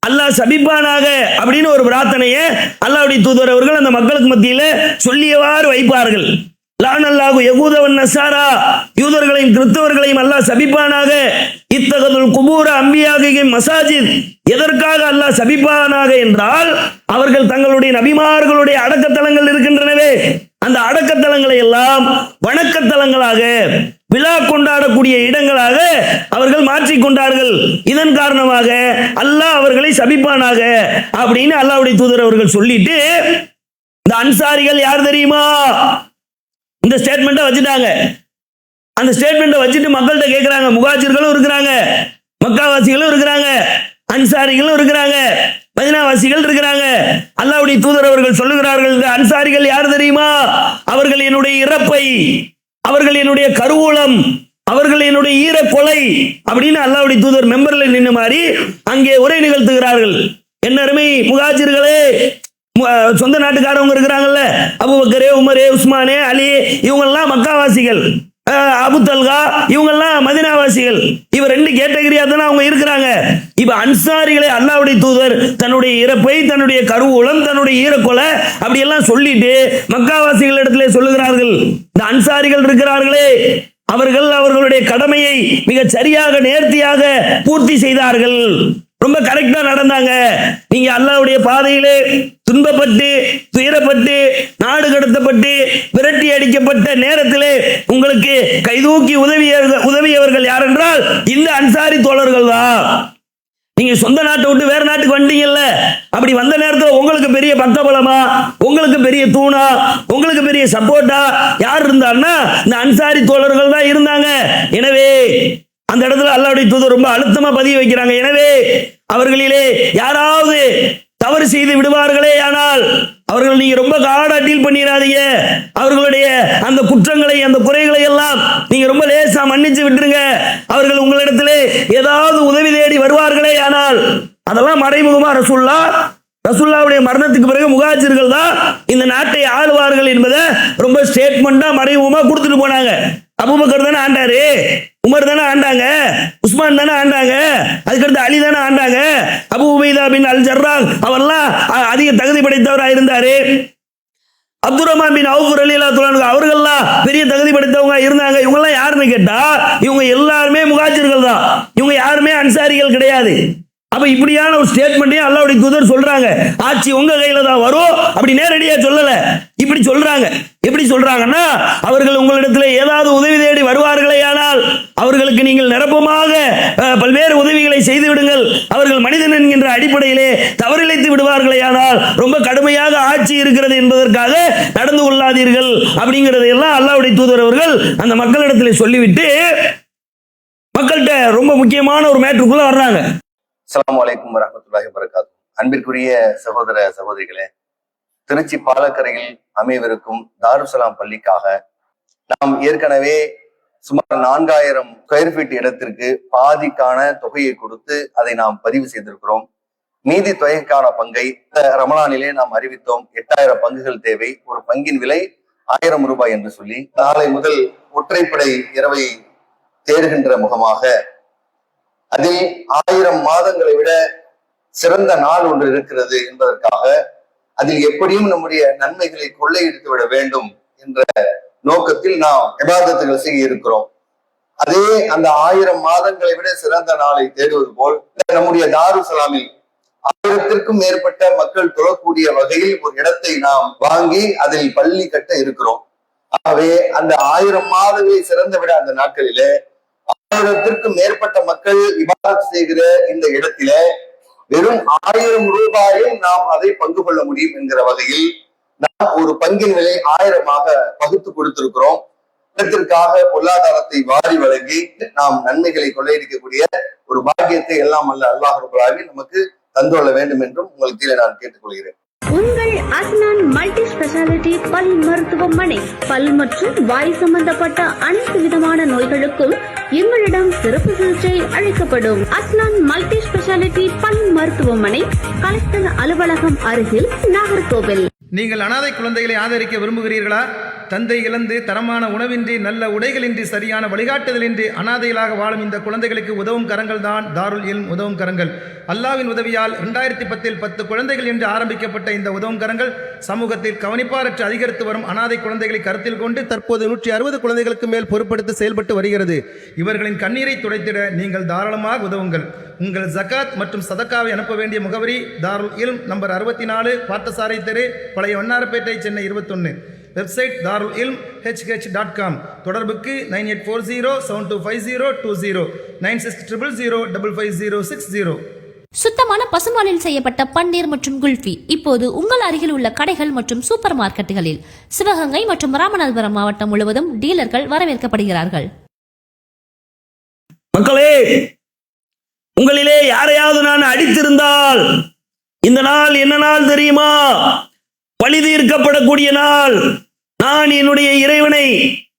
Speaker 2: அல்லாஹ் சபிப்பானாக அப்படின்னு ஒரு பிரார்த்தனையை அல்லாஹ்வுடைய தூதர் அவர்கள் அந்த மக்களுக்கு மத்தியில சொல்லியவாறு வைப்பார்கள். லானல்லாஹு யகூத வன் நஸாரா, யூதர்களையும் கிறிஸ்தவர்களையும் அல்லாஹ் சபிப்பானாக. இத்தகதுல் குபூர அம்பியாகிஹிம் மசாஜித், எதற்காக அல்லாஹ் சபிப்பானாக என்றால் அவர்கள் தங்களுடைய நபிமார்களுடைய அடக்கத்தலங்கள் இருக்கின்றனவே, அந்த அடக்கத்தலங்களை எல்லாம் வணக்கத்தலங்களாக, விழா கொண்டாடக்கூடிய இடங்களாக அவர்கள் மாற்றிக்கொண்டார்கள். இதன் காரணமாக அல்லாஹ் அவர்களை சபிப்பானாக அப்படின்னு அல்லாஹ்வுடைய தூதர் அவர்கள் சொல்லிட்டு, இந்த அன்சாரிகள் யார் தெரியுமா, இந்த ஸ்டேட்மெண்ட்டை வச்சுட்டாங்க. அந்த ஸ்டேட்மெண்ட்டை வச்சுட்டு மக்கள்கிட்ட கேட்கிறாங்க. முஹாஜிர்களும் இருக்கிறாங்க, மக்காவாசிகளும் இருக்கிறாங்க, அன்சாரிகளும் இருக்கிறாங்க, மதீனாவாசிகள் இருக்கிறாங்க. அல்லாஹ்வுடைய தூதர் அவர்கள் சொல்லுகிறார்கள், இந்த அன்சாரிகள் யார் தெரியுமா, அவர்கள் என்னுடைய இறப்பை, அவர்கள் என்னுடைய கருவூலம், அவர்கள் என்னுடைய ஈரக்கொலை அப்படின்னு அல்லாஹ்வுடைய தூதர் மெம்பர்ல நின்ன மாதிரி அங்கே உரை நிகழ்த்துகிறார்கள். என்ன அருமை முஹாஜிர்களே, சொந்த நாட்டுக்காரவங்க இருக்கிறாங்கல்ல, அபூபக்கரே, உமரே, உஸ்மானே, அலி, இவங்கெல்லாம் மக்காவாசிகள், அபு தல்கா இவங்கெல்லாம் மதீனாவாசிகள். இவ ரெண்டு கேட்டகரியா தானே அவங்க இருக்கிறாங்க. இப்ப அன்சாரிகளை அல்லாஹ்வுடைய தூதர் தன்னுடைய இறப்பை, தன்னுடைய கருவூலம், தன்னுடைய ஈரக்கொலை அப்படி எல்லாம் சொல்லிட்டு மக்காவாசிகள் இடத்துல சொல்லுகிறார்கள், இந்த அன்சாரிகள் இருக்கிறார்களே அவர்கள் அவர்களுடைய கடமையை மிக சரியாக நேர்த்தியாக பூர்த்தி செய்தார்கள், ரொம்ப கரெக்டா நடந்தாங்க. நீங்க அல்லாஹ்வுடைய பாதையிலே துன்பப்பட்டு துயரப்பட்டு நாடு கடத்தப்பட்டு விரட்டி அடிக்கப்பட்ட நேரத்திலே உங்களுக்கு கைதூக்கி உதவியவர்கள் யார் என்றால் இந்த அன்சாரி தோழர்கள் தான். நீங்க சொந்த நாட்டை விட்டு வேற நாட்டுக்கு வந்தீங்கல்ல, அப்படி வந்த நேரத்தில் உங்களுக்கு பெரிய பக்கபலமா, உங்களுக்கு பெரிய தூணா, உங்களுக்கு பெரிய சப்போர்ட்டா யார் இருந்தான்னா இந்த அன்சாரி தோழர்கள் தான் இருந்தாங்க. எனவே அந்த இடத்துல அல்லாஹ்வுடைய தூதர் ரொம்ப அழுத்தமா பதிய வைக்கிறாங்க. எனவே அவர்களிலே யாராவது தவறு செய்து விடுவார்களே ஆனால் அவர்கள் நீங்க ரொம்ப காடா டீல் பண்ணிடாதீங்க. அவர்களுடைய அந்த குற்றங்களை, அந்த குறைகளை எல்லாம் நீங்க ரொம்ப லேசா மன்னிச்சு விட்டுருங்க. அவர்கள் உங்களிடத்திலே ஏதாவது உதவி தேடி வருவார்களே ஆனால் அதெல்லாம் மறைமுகமா ரசூலுல்லாஹ்வுடைய மரணத்துக்கு பிறகு முஹாஜிர்கள் தான் இந்த நாட்டை ஆளுவார்கள் என்பதை ரொம்ப ஸ்டேட்மெண்டா மறைமுகமா கொடுத்துட்டு போனாங்க. அபூபக்கர் தானே ஆண்டாரு, உமர் தானே ஆண்டாங்க, உஸ்மான் தானே ஆண்டாங்க, அதுக்கடுத்து அலி தானே ஆண்டாங்க, அபு உபைதா பின் அல் ஜர்ராஹ் அவர்லாம் அதிக தகுதி படைத்தவராக இருந்தாரு. அப்துர் ரஹ்மான் பின் அவுஃப் ரலியல்லாஹு அன்ஹு அவர்கள்லாம் பெரிய தகுதி படைத்தவங்க இருந்தாங்க. இவங்கெல்லாம் யாருன்னு கேட்டா இவங்க எல்லாருமே முஹாஜிர்கள் தான், இவங்க யாருமே அன்சாரிகள் கிடையாது. அப்ப இப்படியான ஒரு ஸ்டேட்மெண்ட்டையும் அல்லாஹ்வுடைய தூதர் சொல்றாங்க. ஆட்சி உங்க கையில தான் வரும் அப்படி நேரடியா சொல்லல, இப்படி சொல்றாங்க. எப்படி சொல்றாங்கன்னா அவர்கள் உங்களிடத்துல ஏதாவது உதவி தேடி வருவார்களே ஆனால் அவர்களுக்கு நீங்கள் நிரப்பமாக பல்வேறு உதவிகளை செய்து விடுங்கள். அவர்கள் மனிதன் என்கின்ற அடிப்படையிலே தவறிழைத்து விடுவார்களே ஆனால் ரொம்ப கடுமையாக ஆட்சி இருக்கிறது என்பதற்காக நடந்து கொள்ளாதீர்கள் அப்படிங்கறதையெல்லாம் அல்லாஹ்வுடைய தூதர் அவர்கள் அந்த மக்களிடத்திலே சொல்லிவிட்டு மக்கள்கிட்ட ரொம்ப முக்கியமான ஒரு மேட்டருக்குள்ள வர்றாங்க.
Speaker 3: அஸ்ஸலாமு அலைக்கும் வரஹ்மத்துல்லாஹி வபரகாத்துஹு. அன்பிற்குரிய சகோதர சகோதரிகளே, திருச்சி பாலக்கரையில் அமையவிருக்கும் தாருஸ்ஸலாம் பள்ளிக்காக நாம் ஏற்கனவே சுமார் 4000 ஸ்கொயர் ஃபீட் இடத்திற்கு பாதிக்கான தொகையை கொடுத்து அதை நாம் பதிவு செய்திருக்கிறோம். மீதி தொகைக்கான பங்கை ரமலானிலே நாம் அறிவித்தோம். 8000 பங்குகள் தேவை. ஒரு பங்கின் விலை 1000 ரூபாய் என்று சொல்லி நாளை முதல் ஒற்றைப்படை இரவை தேடுகின்ற முகமாக அதில் 1000 மாதங்களை விட சிறந்த நாள் ஒன்று இருக்கிறது என்பதற்காக அதில் எப்படியும் நம்முடைய நன்மைகளை கொள்ளையடித்து விட வேண்டும் என்ற நோக்கத்தில் நாம் இபாதத்துகள் செய்ய இருக்கிறோம். அதே அந்த 1000 மாதங்களை விட சிறந்த நாளை தேடுவது போல் நம்முடைய தாருஸ்ஸலாமில் 1000த்திற்கும் மேற்பட்ட மக்கள் தொழக்கூடிய வகையில் ஒரு இடத்தை நாம் வாங்கி அதில் பள்ளி கட்ட இருக்கிறோம். ஆகவே அந்த 1000 மாதங்களை சிறந்த விட அந்த நாட்களிலே 1000த்திற்கும் மேற்பட்ட மக்கள் இபாதத் செய்கிற இந்த இடத்தில வெறும் 1000 ரூபாயும் நாம் அதை பங்கு கொள்ள முடியும் என்கிற வகையில் நாம் ஒரு பங்கின் விலை 1000 பகுத்து கொடுத்திருக்கிறோம். இடத்திற்காக பொருளாதாரத்தை வாரி வழங்கி நாம் நன்மைகளை கொள்ளையடிக்கக்கூடிய ஒரு பாக்கியத்தை எல்லாம் அல்ல அல்லாஹ் ரப்பல் ஆலமீன் நமக்கு தந்துள்ள வேண்டும் என்றும் உங்களுக்கு கீழே நான் கேட்டுக்கொள்கிறேன்.
Speaker 4: உங்கள் அஸ்னான் மல்டி ஸ்பெஷாலிட்டி பல் மருத்துவமனை. பல் மற்றும் வாய் சம்பந்தப்பட்ட அனைத்து விதமான நோய்களுக்கும் எங்களிடம் சிறப்பு சிகிச்சை அளிக்கப்படும். அஸ்னான் மல்டி ஸ்பெஷாலிட்டி பல் மருத்துவமனை, கலெக்டர் அலுவலகம் அருகில், நாகர்கோவில்.
Speaker 5: நீங்கள் அனாதை குழந்தைகளை ஆதரிக்க விரும்புகிறீர்களா? தந்தை இழந்து தரமான உணவின்றி, நல்ல உடைகளின்றி, சரியான வழிகாட்டுதலின்றி அனாதைகளாக வாழும் இந்த குழந்தைகளுக்கு உதவும் கரங்கள் தான் தாருல் இல்ம் உதவும் கரங்கள். அல்லாஹ்வின் உதவியால் 2010 10 குழந்தைகள் என்று ஆரம்பிக்கப்பட்ட இந்த உதவும் கரங்கள் சமூகத்தில் கவனிப்பாரற்று அதிகரித்து வரும் அனாதை குழந்தைகளை கருத்தில் கொண்டு தற்போது 160 குழந்தைகளுக்கு மேல் பொறுப்படுத்தி செயல்பட்டு வருகிறது. இவர்களின் கண்ணீரை துடைத்திட நீங்கள் தாராளமாக உதவுங்கள். உங்கள் ஜகாத் மற்றும் சதக்காவை அனுப்ப வேண்டிய முகவரி தாருல் இல்ம், நம்பர் 64, பார்த்தசாரை தெரு, பழைய வண்ணாரப்பேட்டை, சென்னை 21. வெப்சைட் தாருல் இல்ம் hh.com. தொடர்புக்கு 9840725020 9600055060.
Speaker 6: சுத்தமான பசும்பாலில் செய்யப்பட்ட பன்னீர் மற்றும் குல்ஃபி இப்போது உங்கள் அருகில் உள்ள கடைகள் மற்றும் சூப்பர் மார்க்கெட்டுகளில். சிவகங்கை மற்றும் ராமநாதபுரம் மாவட்டம் முழுவதும் டீலர்கள் வரவேற்கப்படுகிறார்கள்.
Speaker 2: மக்களே, உங்களிலே யாரையாவது நான் அடித்திருந்தால் இந்த நாள் என்ன நாள் தெரியுமா? பழி தீர்க்கப்படக்கூடிய நாள். நான் என்னுடைய இறைவனை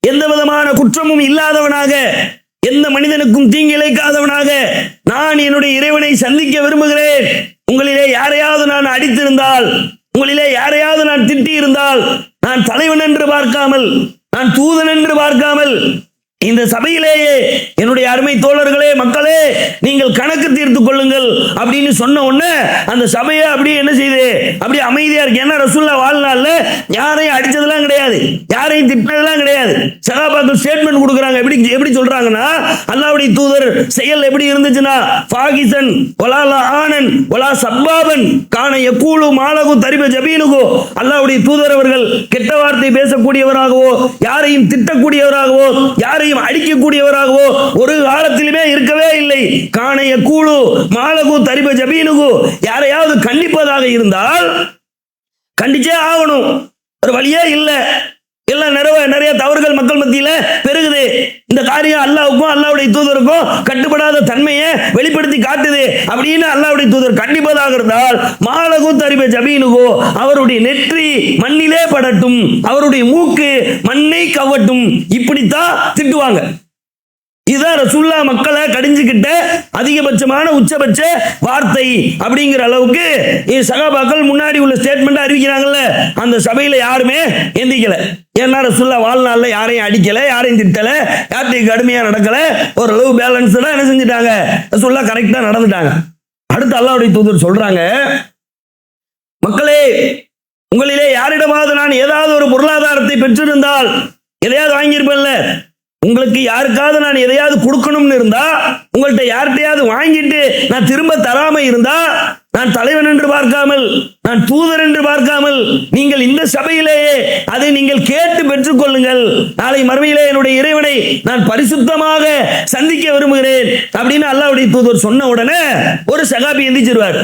Speaker 2: எந்த விதமான குற்றமும் இல்லாதவனாக, எந்த மனிதனுக்கும் தீங்கு இழைக்காதவனாக நான் என்னுடைய இறைவனை சந்திக்க விரும்புகிறேன். உங்களிலே யாரையாவது நான் அடித்திருந்தால், உங்களிலே யாரையாவது நான் திட்டி இருந்தால், நான் தலைவன் என்று பார்க்காமல், நான் தூதன் என்று பார்க்காமல், இந்த சபையிலேயே என்னுடைய அருமை தோழர்களே, மக்களே, நீங்கள் கணக்கு தீர்த்துக் கொள்ளுங்கள் அப்படின்னு சொன்ன உடனே அந்த சபையை அப்படியே என்ன செய்யுது? அப்படியே அமைதியா இருக்கு. ஏன்னா ரசூலுல்லாஹ் வாழ்நாள்ல யாரையும் அடிச்சதெல்லாம் கிடையாது, யாரையும் திட்டினதெல்லாம் கிடையாது. சஹாபாக்கள் ஸ்டேட்மெண்ட் கொடுக்குறாங்க. எப்படி சொல்றாங்கன்னா, அல்லாஹ்வுடைய தூதர் செயல் எப்படி இருந்துச்சுன்னா, ஃபாகிசன் வலா லஆனன் வலா சப்பாபன் கான யகூலு மாலகு தரிப ஜபீனுகு. அல்லாஹ்வுடைய தூதர் அவர்கள் கெட்ட வார்த்தை பேசக்கூடியவராகவோ, யாரையும் திட்டக்கூடியவராகவோ, யாரையும் அடிக்கக்கூடியவராகவோ ஒரு காலத்திலுமே இருக்கவே இல்லை. காணைய கூழு மாலகு தரிப ஜபீனுகு. யாரையாவது கண்டிப்பதாக இருந்தால் கண்டிச்சே ஆகணும், ஒரு வழியே இல்லை. எல்லாம் நிறைய தவறுகள் மக்கள் மத்தியில பெருகுது. இந்த காரியம் அல்லாஹ்வுக்கும் அல்லாஹ்வுடைய தூதருக்கும் கட்டுப்படாத தன்மையை வெளிப்படுத்தி காட்டுது அப்படின்னு அல்லாஹ்வுடைய தூதர் கண்டிப்பதாக இருந்தால், மாலகு தரிப ஜபீனுகோ, அவருடைய நெற்றி மண்ணிலே படட்டும், அவருடைய மூக்கு மண்ணை கவட்டும், இப்படித்தான் திட்டுவாங்க. இதுதான் ரசூலுல்லாஹ் மக்களை கடிஞ்சுக்கிட்ட அதிகபட்சமான உச்சபட்ச வார்த்தை அப்படிங்கிற அளவுக்கு சஹாபாக்கள் முன்னாடி உள்ள ஸ்டேட்மெண்ட் அறிவிக்கிறாங்கல்ல, அந்த சபையில யாருமே எந்திக்கல. ஏன்னா ரசூலுல்லாஹ் வாழ்நாள்ல யாரையும் அடிக்கல, யாரையும் திட்டல, யார்ட்டையும் கடுமையா நடக்கல, ஓரளவு பேலன்ஸ்டா என்ன செஞ்சுட்டாங்க? ரசூலுல்லாஹ் கரெக்டா நடந்துட்டாங்க. அடுத்து அல்லாஹ்வுடைய தூதர் சொல்றாங்க, மக்களே, உங்களிலே யாரிடமாவது நான் ஏதாவது ஒரு பொருளாதாரத்தை பெற்றிருந்தால், எதையாவது வாங்கியிருப்பேன்ல, உங்களுக்கு யாருக்காவது நான் எதையாவது கொடுக்கணும்னு இருந்தா, உங்கள்கிட்ட யார்கிட்டையாவது வாங்கிட்டு நான் திரும்ப தராம இருந்தா, நான் தலைவன் என்று பார்க்காமல், நான் தூதர் என்று பார்க்காமல், நீங்கள் இந்த சபையிலேயே அதை நீங்கள் கேட்டு பெற்றுக் கொள்ளுங்கள். நாளை மறுமையிலே என்னுடைய இறைவனை நான் பரிசுத்தமாக சந்திக்க விரும்புகிறேன் அப்படின்னு அல்லாஹ்வுடைய தூதர் சொன்ன உடனே ஒரு சகாபி எந்திரிச்சிருவார்.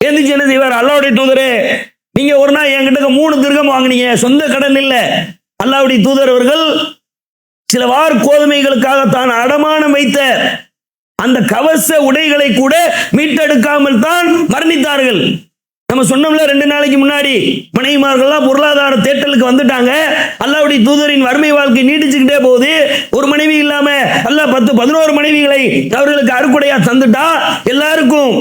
Speaker 2: எந்திரிச்சு என்ன செய்வார்? அல்லாஹ்வுடைய தூதரே, நீங்க ஒரு நாள் என்கிட்ட 3 திர்கம் வாங்கினீங்க, சொந்த கடன் இல்லை. அல்லாஹ்வுடைய தூதர் அவர்கள் சில வார் கோதுமைகளுக்காக தான் அடமானம் வைத்த அந்த கவச உடைகளை கூட மீட்டெடுக்காமல் தான் மரணித்தார்கள். நம்ம சொன்னோம்ல 2 நாளைக்கு முன்னாடி, மனைவிமார்கள்லாம் பொருளாதார தேட்டலுக்கு வந்துட்டாங்க. அல்லாஹ்வுடைய தூதரின் வறுமை வாழ்க்கை நீடிச்சுக்கிட்டே போகுது. ஒரு மனைவி இல்லாம அல்லாஹ் 10-11 மனைவிகளை அவர்களுக்கு அறுக்குடையா தந்துட்டா, எல்லாருக்கும்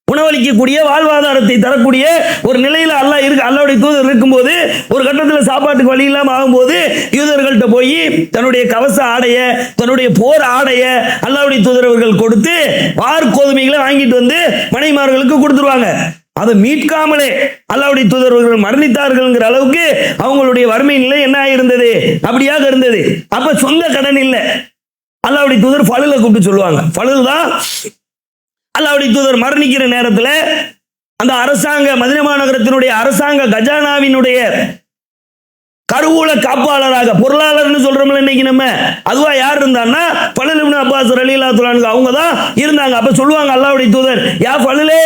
Speaker 2: உணவளிக்கக்கூடிய வாழ்வாதாரத்தை தரக்கூடிய ஒரு நிலையில அல்லாஹ்வுடைய தூதர் இருக்கும்போது, ஒரு கட்டத்தில் சாப்பாட்டுக்கு வழி இல்லாம ஆகும்போது யூதர்கள்ட்ட போய் தன்னுடைய கவச ஆடைய, தன்னுடைய போர் ஆடைய அல்லாஹ்வுடைய தூதர் அவர்கள் கொடுத்து வார் கோதுமைகளை வாங்கிட்டு வந்து மனைவிமார்களுக்கு கொடுத்துருவாங்க. அதை மீட்காமலே அல்லாஹ்வுடைய தூதர் அவர்கள் மரணித்தார்கள்ங்கிற அளவுக்கு அவங்களுடைய வறுமை நிலை என்ன இருந்தது? அப்படியாக இருந்தது. அப்ப சொந்த கடன் இல்லை. அல்லாஹ்வுடைய தூதர் ஃபலுல கூப்பிட்டு சொல்லுவாங்க. ஃபலுல் தான் அல்லாஹ்வுடைய தூதர் மரணிக்கிற நேரத்தில் அந்த அரசாங்க மதீனா மாநகரத்தினுடைய அரசாங்க கஜானாவினுடைய கருவூல காப்பாளராக, பொருளாளர்னு சொல்றோம்ல இன்னைக்கு நம்ம, அதுவா யார் இருந்தான்னா ஃபலுல் இப்னு அப்பாஸ் ரலியல்லாஹு அன்ஹு அவங்க தான் இருந்தாங்க. அப்ப சொல்லுவாங்க அல்லாஹ்வுடைய தூதர், யா ஃபலுலே,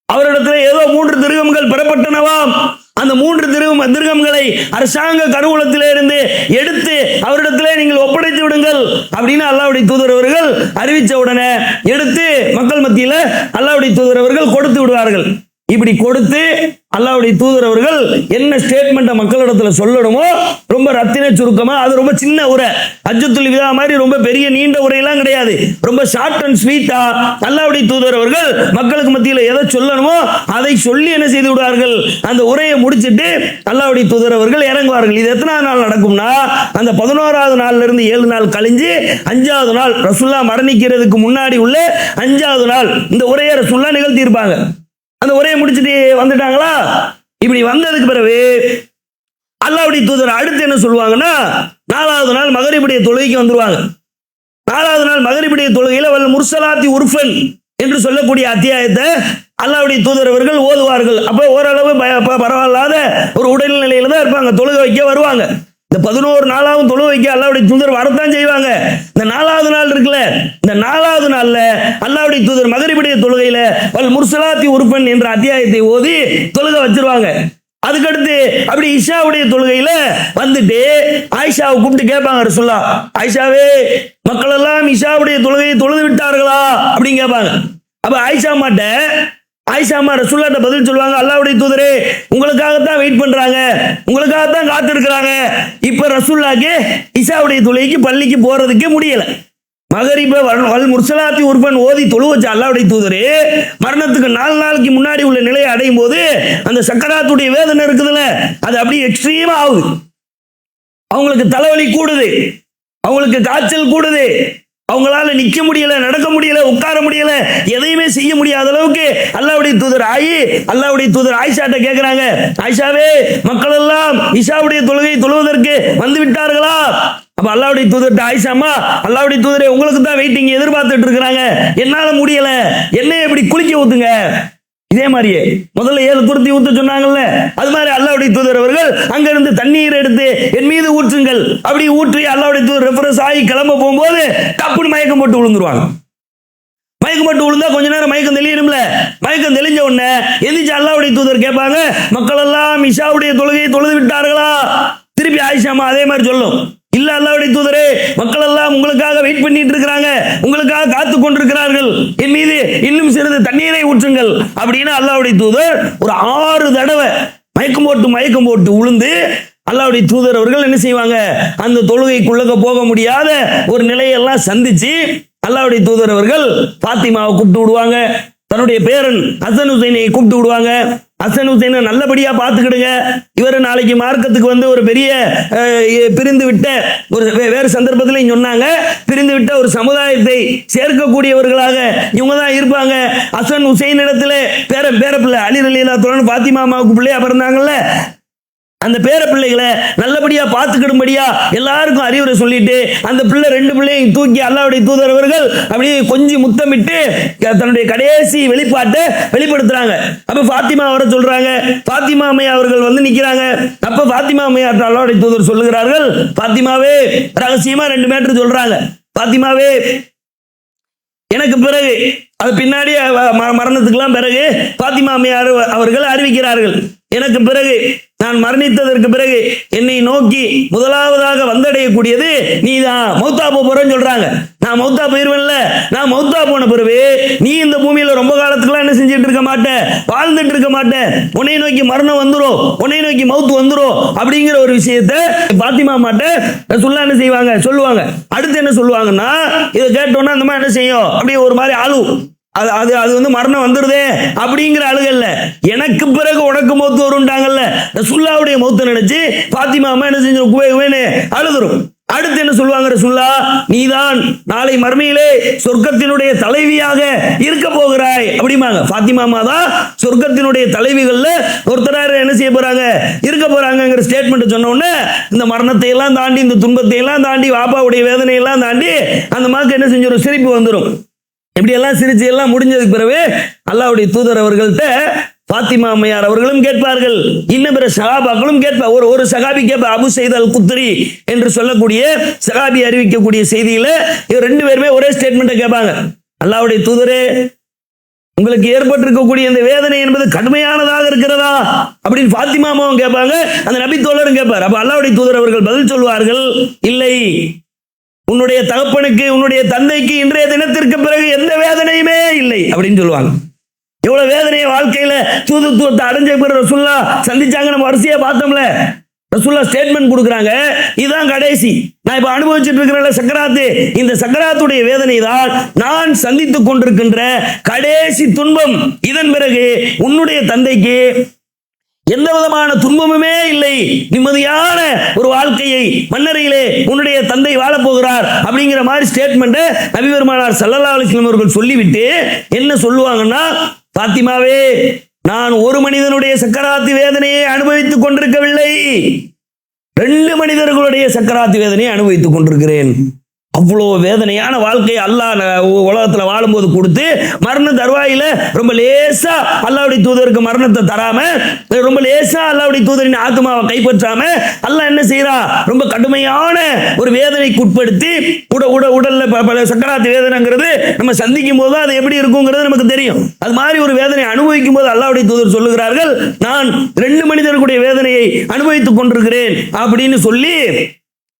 Speaker 2: அவரிடத்துல ஏதோ 3 திர்கம்கள் பெறப்பட்டனவாம், அந்த 3 திருகங்களை அரசாங்க கருவூலத்திலே இருந்து எடுத்து அவரிடத்திலே நீங்கள் ஒப்படைத்து விடுங்கள் அப்படின்னு அல்லாஹ்வுடைய தூதர் அவர்கள் அறிவிச்ச உடனே எடுத்து மக்கள் மத்தியில் அல்லாஹ்வுடைய தூதர் அவர்கள் கொடுத்து விடுவார்கள். இப்படி கொடுத்து அல்லாஹ்வுடைய தூதர் அவர்கள் என்ன ஸ்டேட்மெண்ட்டை மக்களிடத்துல சொல்லணுமோ ரொம்ப ரத்தின சுருக்கமா, அது ரொம்ப சின்ன உரை, ஹஜ்ஜத்துல் விதா மாதிரி ரொம்ப பெரிய நீண்ட உரையெல்லாம் கிடையாது, ரொம்ப ஷார்ட் அண்ட் ஸ்வீட்டா அல்லாஹ்வுடைய தூதர் அவர்கள் மக்களுக்கு மத்தியில் எதை சொல்லணுமோ அதை சொல்லி என்ன செய்து விடுவார்கள். அந்த உரையை முடிச்சிட்டு அல்லாஹ்வுடைய தூதர் அவர்கள் இறங்குவார்கள். இது எத்தனாவது நாள் நடக்கும்னா, அந்த 11வது நாள்ல இருந்து 7 நாள் கழிஞ்சு 5வது நாள் ரசூலுல்லாஹ் மரணிக்கிறதுக்கு முன்னாடி உள்ள 5வது நாள் இந்த உரையை ரசூலுல்லாஹ் நிகழ்த்தி இருப்பாங்க. அந்த உரையை முடிச்சுட்டு வந்துட்டாங்களா, இப்படி வந்ததுக்கு பிறகு அல்லாஹ்வுடைய தூதர் அடுத்து என்ன சொல்லுவாங்கன்னா, 4வது நாள் மகரிபுடைய தொழுகைக்கு வந்துருவாங்க. 4வது நாள் மகரிபுடைய தொழுகையில வல் முர்சலாத்தி உர்ஃபன் என்று சொல்லக்கூடிய அத்தியாயத்தை அல்லாஹ்வுடைய தூதர் அவர்கள் ஓதுவார்கள். அப்ப ஓரளவு பரவாயில்லாத ஒரு உடல்நிலையில தான் இருப்பாங்க, தொழுகை வைக்க வருவாங்க. இந்த 11 நாளாவும் தொழு வைக்க அல்லாஹ்வுடைய தூதர் வரத்தான் செய்வாங்க. இந்த 4வது நாள் இருக்குல்ல, இந்த 4வது நாள்ல அல்லாஹ்வுடைய தூதர் மகரிபுடைய தொழுகையில வல் முர்சலாத்தி உர்ஃபன் என்ற அத்தியாயத்தை ஓதி தொழுகை வச்சிருவாங்க. அதுக்கடுத்து அப்படி இஷாவுடைய தொழுகையில வந்துட்டு ஆயிஷாவை கூப்பிட்டு கேட்பாங்க ரசூலுல்லாஹ், ஆயிஷாவே மக்கள் எல்லாம் இஷாவுடைய தொழுகையை தொழுது விட்டார்களா அப்படின்னு கேட்பாங்க. அப்ப ஆயிஷா அம்மா ரசூலுல்லாஹ்ட்ட பதில் சொல்லுவாங்க, அல்லாஹ்வுடைய தூதரே உங்களுக்காகத்தான் வெயிட் பண்றாங்க, உங்களுக்காகத்தான் காத்திருக்கிறாங்க. இப்ப ரசூலுல்லாஹ்க்கு இஷாவுடைய தொழுகைக்கு பள்ளிக்கு போறதுக்கே முடியல. மகரிப வல் முர்சலாத்தி உர்ஃபன் ஓதி தொழு வச்ச அல்லாஹ்வுடைய தூதரே மரணத்துக்கு 4 நாளைக்கு முன்னாடி உள்ள நிலையை அடையும் போது அந்த சக்கராத்துடைய வேதனை இருக்குதுல்ல, அது அப்படியே எக்ஸ்ட்ரீமா ஆகுது. அவங்களுக்கு தலைவலி கூடுது, அவங்களுக்கு காய்ச்சல் கூடுது, அவங்களால நிக்க முடியல, நடக்க முடியல, உட்கார முடியல, எதையுமே செய்ய முடியாத அளவுக்கு அல்லாஹ்வுடைய தூதர் ஆயிஷாட்ட கேட்கிறாங்க, ஆயிஷாவே மக்கள் எல்லாம் இஷாவுடைய தொழுகை தொழுவதற்கு வந்து விட்டார்களா? அப்ப அல்லாஹ்வுடைய தூதர்ட்ட ஆயிஷா அம்மா, அல்லாஹ்வுடைய தூதரே உங்களுக்கு தான் வெயிட்டிங் எதிர்பார்த்துட்டு இருக்கிறாங்க, என்னால முடியல, என்னைய எப்படி குளிக்க ஊத்துங்க. இதே மாதிரியே முதல்ல 7 துருத்தி ஊத்த சொன்னாங்கல்ல, அது மாதிரி அல்லாஹ்வுடைய தூதர் அவர்கள் அங்கிருந்து தண்ணீர் எடுத்து என் மீது ஊற்றுங்கள் அப்படி ஊற்றி அல்லாஹ்வுடைய தூதர் ரெஃபரன்ஸ் ஆகி கிளம்ப போகும்போது டப்புன்னு மயக்கம் போட்டு விழுந்துருவாங்க. மயக்கம் போட்டு விழுந்தா கொஞ்ச நேரம் மயக்கம் தெளியணும்ல, மயக்கம் தெளிஞ்ச உடனே எந்திரிச்சு அல்லாஹ்வுடைய தூதர் கேட்பாங்க, மக்கள் எல்லாம் இஷாவுடைய தொழுகையை தொழுது விட்டார்களா? திருப்பி ஆயிஷா அம்மா அதே மாதிரி சொல்லும், இல்ல அல்லாஹ்வுடைய தூதரே மக்கள் எல்லாம் உங்களுக்காக வெயிட் பண்ணிட்டு இருக்கிறாங்க, உங்களுக்காக காத்து கொண்டிருக்கிறார்கள், என் மீது இன்னும் சிறிது தண்ணீரை ஊற்றுங்கள் அப்படின்னு அல்லாஹ்வுடைய தூதர் ஒரு 6 தடவை மயக்கம் போட்டு உளுந்து அல்லாஹ்வுடைய தூதர் அவர்கள் என்ன செய்வாங்க, அந்த தொழுகைக்குள்ள போக முடியாத ஒரு நிலையெல்லாம் சந்திச்சு அல்லாஹ்வுடைய தூதர் அவர்கள் பாத்திமாவை கூப்பிட்டு விடுவாங்க, தன்னுடைய பேரன் ஹசன் ஹுசைனை கூப்பிட்டு விடுவாங்க. ஹசன் ஹுசைனை நல்லபடியா பார்த்துக்கிடுங்க, இவர் நாளைக்கு மார்க்கத்துக்கு வந்து ஒரு பெரிய பிரிந்து விட்ட ஒரு வேறு சந்தர்ப்பத்திலையும் சொன்னாங்க, பிரிந்து விட்ட ஒரு சமுதாயத்தை சேர்க்கக்கூடியவர்களாக இவங்க தான் இருப்பாங்க. ஹசன் ஹுசைன் இடத்துல பேரப்பிள்ளை அலி ரலியல்லாஹு அன்ஹு பாத்திமா அம்மாவுக்கு பிள்ளையா பிறந்தாங்கல்ல, அந்த பேர பிள்ளைகளை நல்லபடியா பார்த்துக்கிடும்படியா எல்லாருக்கும் அறிவுரை சொல்லிட்டு அந்த பிள்ளை 2 பிள்ளையும் தூக்கி அல்லாஹ்வுடைய தூதர் அவர்கள் அப்படியே கொஞ்சம் முத்தமிட்டு தன்னுடைய கடைசி வெளிப்பாட்டை வெளிப்படுத்துறாங்க. அப்ப பாத்திமா வர சொல்றாங்க, பாத்திமா அம்மையா அவர்கள் வந்து நிக்கிறாங்க. அப்ப பாத்திமா அம்மையா அல்லாஹ்வுடைய தூதர் சொல்லுகிறார்கள், பாத்திமாவே ரகசியமா 2 மேட்டர் சொல்றாங்க, பாத்திமாவே எனக்கு பிறகு அது பின்னாடி மரணத்துக்கெல்லாம் பிறகு பாத்திமா அம்மையார் அவர்கள் அறிவிக்கிறார்கள், எனக்கு பிறகு நான் மரணித்ததற்கு பிறகு என்னை நோக்கி முதலாவதாக வந்தடையக்கூடியது நீதான், மௌத்தா போறேன்னு சொல்றாங்க. நான் மௌத்தா போயிருவேன்ல, நான் மௌத்தா போன பிறகு நீ இந்த பூமியில ரொம்ப காலத்துக்குலாம் என்ன செஞ்சுட்டு இருக்க மாட்டேன், வாழ்ந்துட்டு இருக்க மாட்டேன், உன்னை நோக்கி மரணம் வந்துரும், உன்னை நோக்கி மௌத்து வந்துரும் அப்படிங்கிற ஒரு விஷயத்தை பாத்திமா மாட்ட ரசூலுல்லாஹ் என்ன செய்வாங்க சொல்லுவாங்க. அடுத்து என்ன சொல்லுவாங்கன்னா, இதை கேட்டோன்னா அந்த மாதிரி என்ன செய்யும், அப்படியே ஒரு மாதிரி அழு, அது வந்து மரணம் வந்துருதே அப்படிங்கிற அழுகல்ல, எனக்கு பிறகு உனக்கு மௌத்து வரும்ட்டாங்கல்ல, ரசூலுல்லாஹ்வுடைய மௌத்தை நினைச்சு பாத்திமா அம்மா என்ன செஞ்சு அழுதுரும். அடுத்து என்ன சொல்லுவாங்க ரசூலுல்லாஹ், நீதான் நாளை மறுமையிலே சொர்க்கத்தினுடைய தலைவியாக இருக்க போகிறாய் அப்படிமாங்க. பாத்திமா அம்மா தான் சொர்க்கத்தினுடைய தலைவிகள்ல ஒருத்தராக என்ன செய்ய போறாங்க, இருக்க போறாங்கிற ஸ்டேட்மெண்ட் சொன்ன உடனே இந்த மரணத்தை எல்லாம் தாண்டி, இந்த துன்பத்தை எல்லாம் தாண்டி, வாப்பாவுடைய வேதனை எல்லாம் தாண்டி அந்த மாதிரி என்ன செஞ்சிடும், சிரிப்பு வந்துடும். இப்படி எல்லாம் சிரிச்சு எல்லாம் முடிஞ்சதுக்கு பிறகு அல்லாஹ்வுடைய தூதர் அவர்கள்ட்ட பாத்திமா அம்மையார் அவர்களும் கேட்பார்கள், இன்னும் பிற சகாபாக்களும் கேட்பார். ஒரு சகாபி கேட்பார், அபு சயீத் அல் குத்ரி என்று சொல்லக்கூடிய சகாபி அறிவிக்கக்கூடிய செய்தியில இவர் 2 பேருமே ஒரே ஸ்டேட்மெண்ட்டை கேட்பாங்க, அல்லாஹ்வுடைய தூதரே உங்களுக்கு ஏற்பட்டிருக்கக்கூடிய இந்த வேதனை என்பது கடுமையானதாக இருக்கிறதா அப்படின்னு ஃபாத்திமா அம்மாவும் கேட்பாங்க, அந்த நபி தோழரும் கேட்பார். அப்ப அல்லாஹ்வுடைய தூதர் அவர்கள் பதில் சொல்வார்கள், இல்லை, உன்னுடைய தகப்பனுக்கு உன்னுடைய தந்தைக்கு இன்றைய தினத்திற்கு பிறகு எந்த வேதனையுமே இல்லை அப்படின்னு சொல்லுவாங்க. எவ்வளவு வேதனையை வாழ்க்கையில தூதுத்துவத்தை அடைஞ்ச பிறகு ரசூலுல்லாஹ் சந்திச்சாங்க. நம்ம வரிசையா பார்த்தோம்ல, ரசூலுல்லாஹ் ஸ்டேட்மெண்ட் கொடுக்குறாங்க, இதுதான் கடைசி, நான் இப்ப அனுபவிச்சுட்டு இருக்கிற சக்கராத்து, இந்த சக்கராத்துடைய வேதனை தான் நான் சந்தித்துக் கொண்டிருக்கின்ற கடைசி துன்பம். இதன் பிறகு உன்னுடைய தந்தைக்கு எந்த விதமான துன்பமுமே இல்லை, நிம்மதியான ஒரு வாழ்க்கையை மன்னரையிலே உன்னுடைய தந்தை வாழப் போகிறார் அப்படிங்கிற மாதிரி ஸ்டேட்மெண்ட் நபி பெருமானார் ஸல்லல்லாஹு அலைஹி வஸல்லம் அவர்கள் சொல்லிவிட்டு என்ன சொல்லுவாங்கன்னா, பாத்திமாவே, நான் ஒரு மனிதனுடைய சக்கராத்து வேதனையை அனுபவித்துக் கொண்டிருக்கவில்லை, 2 மனிதர்களுடைய சக்கராத்து வேதனையை அனுபவித்துக் கொண்டிருக்கிறேன். அவ்வளோ வேதனையான வாழ்க்கையை அல்லாஹ் உலகத்துல வாழும்போது கொடுத்து மரண தருவாயில ரொம்ப லேசா அல்லாஹ்வுடைய தூதருக்கு மரணத்தை தராம, ரொம்ப லேசா அல்லாஹ்வுடைய தூதரின் ஆத்மாவை கைப்பற்றாம அல்லாஹ் என்ன செய்யறா, ரொம்ப கடுமையான ஒரு வேதனைக்கு உட்படுத்தி உடல்ல சக்கராத்து வேதனைங்கிறது நம்ம சந்திக்கும் போது அது எப்படி இருக்குங்கிறது நமக்கு தெரியும். அது மாதிரி ஒரு வேதனை அனுபவிக்கும் போது அல்லாஹ்வுடைய தூதர் சொல்லுகிறார்கள், நான் 2 மனிதர்களுடைய வேதனையை அனுபவித்துக் கொண்டிருக்கிறேன் அப்படின்னு சொல்லி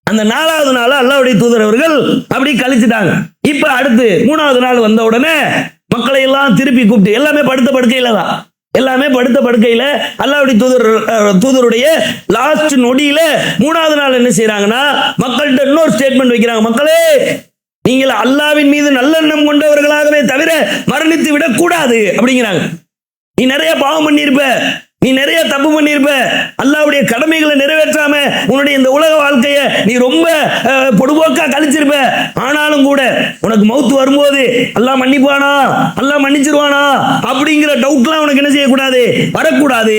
Speaker 2: அந்த 4வது நாள் அல்லாஹ்வுடைய தூதர் அவர்கள் அப்படி கழிச்சிட்டாங்க. இப்ப அடுத்து 3வது நாள் வந்த உடனே மக்களை எல்லாம் திருப்பி கூப்பிட்டு, எல்லாமே படுத்த படுக்கையில தான், எல்லாமே படுத்த படுக்கையில அல்லாஹ்வுடைய தூதருடைய லாஸ்ட் நொடியில 3வது நாள் என்ன செய்யறாங்கன்னா, மக்கள்கிட்ட இன்னொரு ஸ்டேட்மெண்ட் வைக்கிறாங்க, மக்களே, நீங்கள் அல்லாஹ்வின் மீது நல்லெண்ணம் கொண்டவர்களாகவே தவிர மரணித்து விடக்கூடாது அப்படிங்கிறாங்க. நீ நிறைய பாவம் பண்ணியிருப்ப, நீ நிறைய தப்பு பண்ணியிருப்ப, அல்லாஹ்வுடைய கடமைகளை நிறைவேற்றாம உன்னுடைய இந்த உலக வாழ்க்கைய நீ ரொம்ப பொடுபோக்கா கழிச்சிருப்ப. ஆனாலும் கூட உனக்கு மௌத்து வரும்போது அல்லாஹ் மன்னிப்பானா, அல்லாஹ் மன்னிச்சிருவானா அப்படிங்கிற டவுட்லாம் உனக்கு என்ன செய்யக்கூடாது, வரக்கூடாது.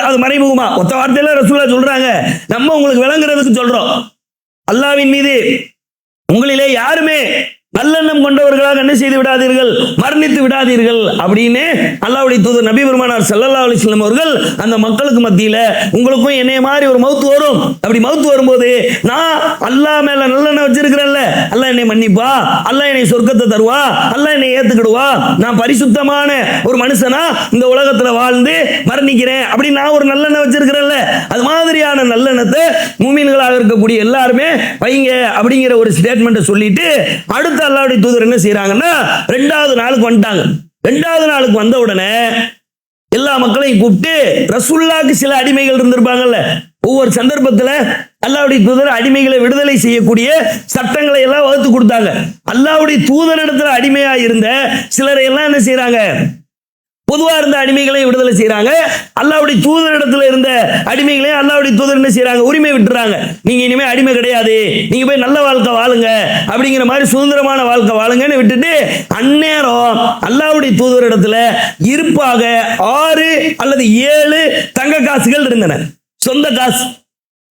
Speaker 2: அது மறைமுகமா ஒத்த வார்த்தையில ரசூலுல்லாஹ் சொல்றாங்க, நம்ம உங்களுக்கு விளங்குறதுக்கு சொல்றோம். அல்லாஹ்வின் மீது உங்களிலே யாருமே நல்லெண்ணம் கொண்டவர்களாக என்ன செய்து விடாதீர்கள், மரணித்து விடாதீர்கள் அப்படின்னு அல்லாஹ்வுடைய தூதர் நபி பெருமானார் ஸல்லல்லாஹு அலைஹி வஸல்லம் அவர்கள் அந்த மக்களுக்கு மத்தியில, உங்களுக்கும் என்னைய மாதிரி ஒரு மௌத்து வரும், அப்படி மௌத்து வரும்போது நான் அல்லாஹ் மேல நல்லெண்ணம் வச்சிருக்கிறேன்ல, அல்லாஹ் என்னை மன்னிப்பா, அல்லாஹ் என்னை சொர்க்கத்தை தருவா, அல்லாஹ் என்னை ஏத்துக்கிடுவா, நான் பரிசுத்தமான ஒரு மனுஷனா இந்த உலகத்துல வாழ்ந்து மரணிக்கிறேன் அப்படின்னு நான் ஒரு நல்லெண்ணம் வச்சிருக்கிறேன்ல, அது மாதிரியான நல்லெண்ணத்தை மூமின்களாக இருக்கக்கூடிய எல்லாருமே வைங்க அப்படிங்கிற ஒரு ஸ்டேட்மெண்ட் சொல்லிட்டு அடுத்த அல்லாஹ்வுடைய தூதர் என்ன செய்யறாங்கன்னா 2வது நாளுக்கு வந்துட்டாங்க. 2வது நாளுக்கு வந்த உடனே எல்லா மக்களையும் கூப்பிட்டு, ரசூலுல்லாஹ்க்கு சில அடிமைகள் இருந்திருப்பாங்கல்ல, ஒவ்வொரு சந்தர்ப்பத்துல அல்லாஹ்வுடைய தூதர் அடிமைகளை விடுதலை செய்யக்கூடிய சட்டங்களை எல்லாம் வகுத்து கொடுத்தாங்க. அல்லாஹ்வுடைய தூதரிடத்துல அடிமையா இருந்த சிலரை எல்லாம் என்ன செய்யறாங்க, பொதுவா இருந்த அடிமைகளை விடுதலை செய்யறாங்க. அல்லாஹ்வுடைய தூதரிடத்துல இருந்த அடிமைகளை அல்லாஹ்வுடைய தூதர் என்ன செய்யறாங்க, உரிமை விட்டுறாங்க. நீங்க இனிமே அடிமை கிடையாது, நீங்க போய் நல்ல வாழ்க்கை வாழுங்க அப்படிங்கிற மாதிரி சுதந்திரமான வாழ்க்கை வாழுங்கன்னு விட்டுட்டு, அந்நேரம் அல்லாஹ்வுடைய தூதரிடத்துல இருப்பாக 6 அல்லது 7 தங்க காசுகள் இருந்தன, சொந்த காசு.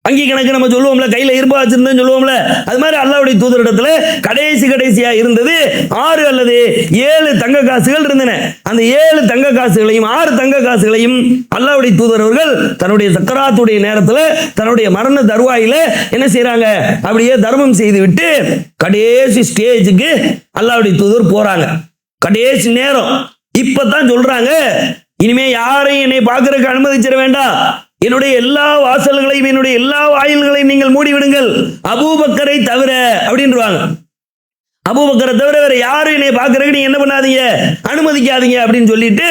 Speaker 2: வங்கி கணக்கு நம்ம சொல்லுவோம்ல, கையில இருப்பா வச்சிருந்தேன்னு சொல்லுவோம்ல, அது மாதிரி அல்லாஹ்வுடைய தூதரிடத்துல கடைசியா இருந்தது 6 அல்லது 7 தங்க காசுகள் இருந்தன. அந்த 7 தங்க காசுகளையும் 6 தங்க காசுகளையும் அல்லாஹ்வுடைய தூதர் அவர்கள் தன்னுடைய சக்கராத்துடைய நேரத்துல தன்னுடைய மரண தருவாயில என்ன செய்யறாங்க, அப்படியே தர்மம் செய்து விட்டு கடைசி ஸ்டேஜுக்கு அல்லாஹ்வுடைய தூதர் போறாங்க. கடைசி நேரம் இப்பதான் சொல்றாங்க, இனிமே யாரையும் என்னை பார்க்கறதுக்கு அனுமதிச்சிட வேண்டாம், என்னுடைய எல்லா வாசல்களையும் என்னுடைய எல்லா வாயில்களையும் நீங்கள் மூடிவிடுங்கள், அபூபக்கரை தவிர அப்படின்றாங்க. அபூபக்கரை தவிர வேற யாரும் என்னை பார்க்கறதுக்கு நீங்க என்ன பண்ணாதீங்க, அனுமதிக்காதீங்க அப்படின்னு சொல்லிட்டு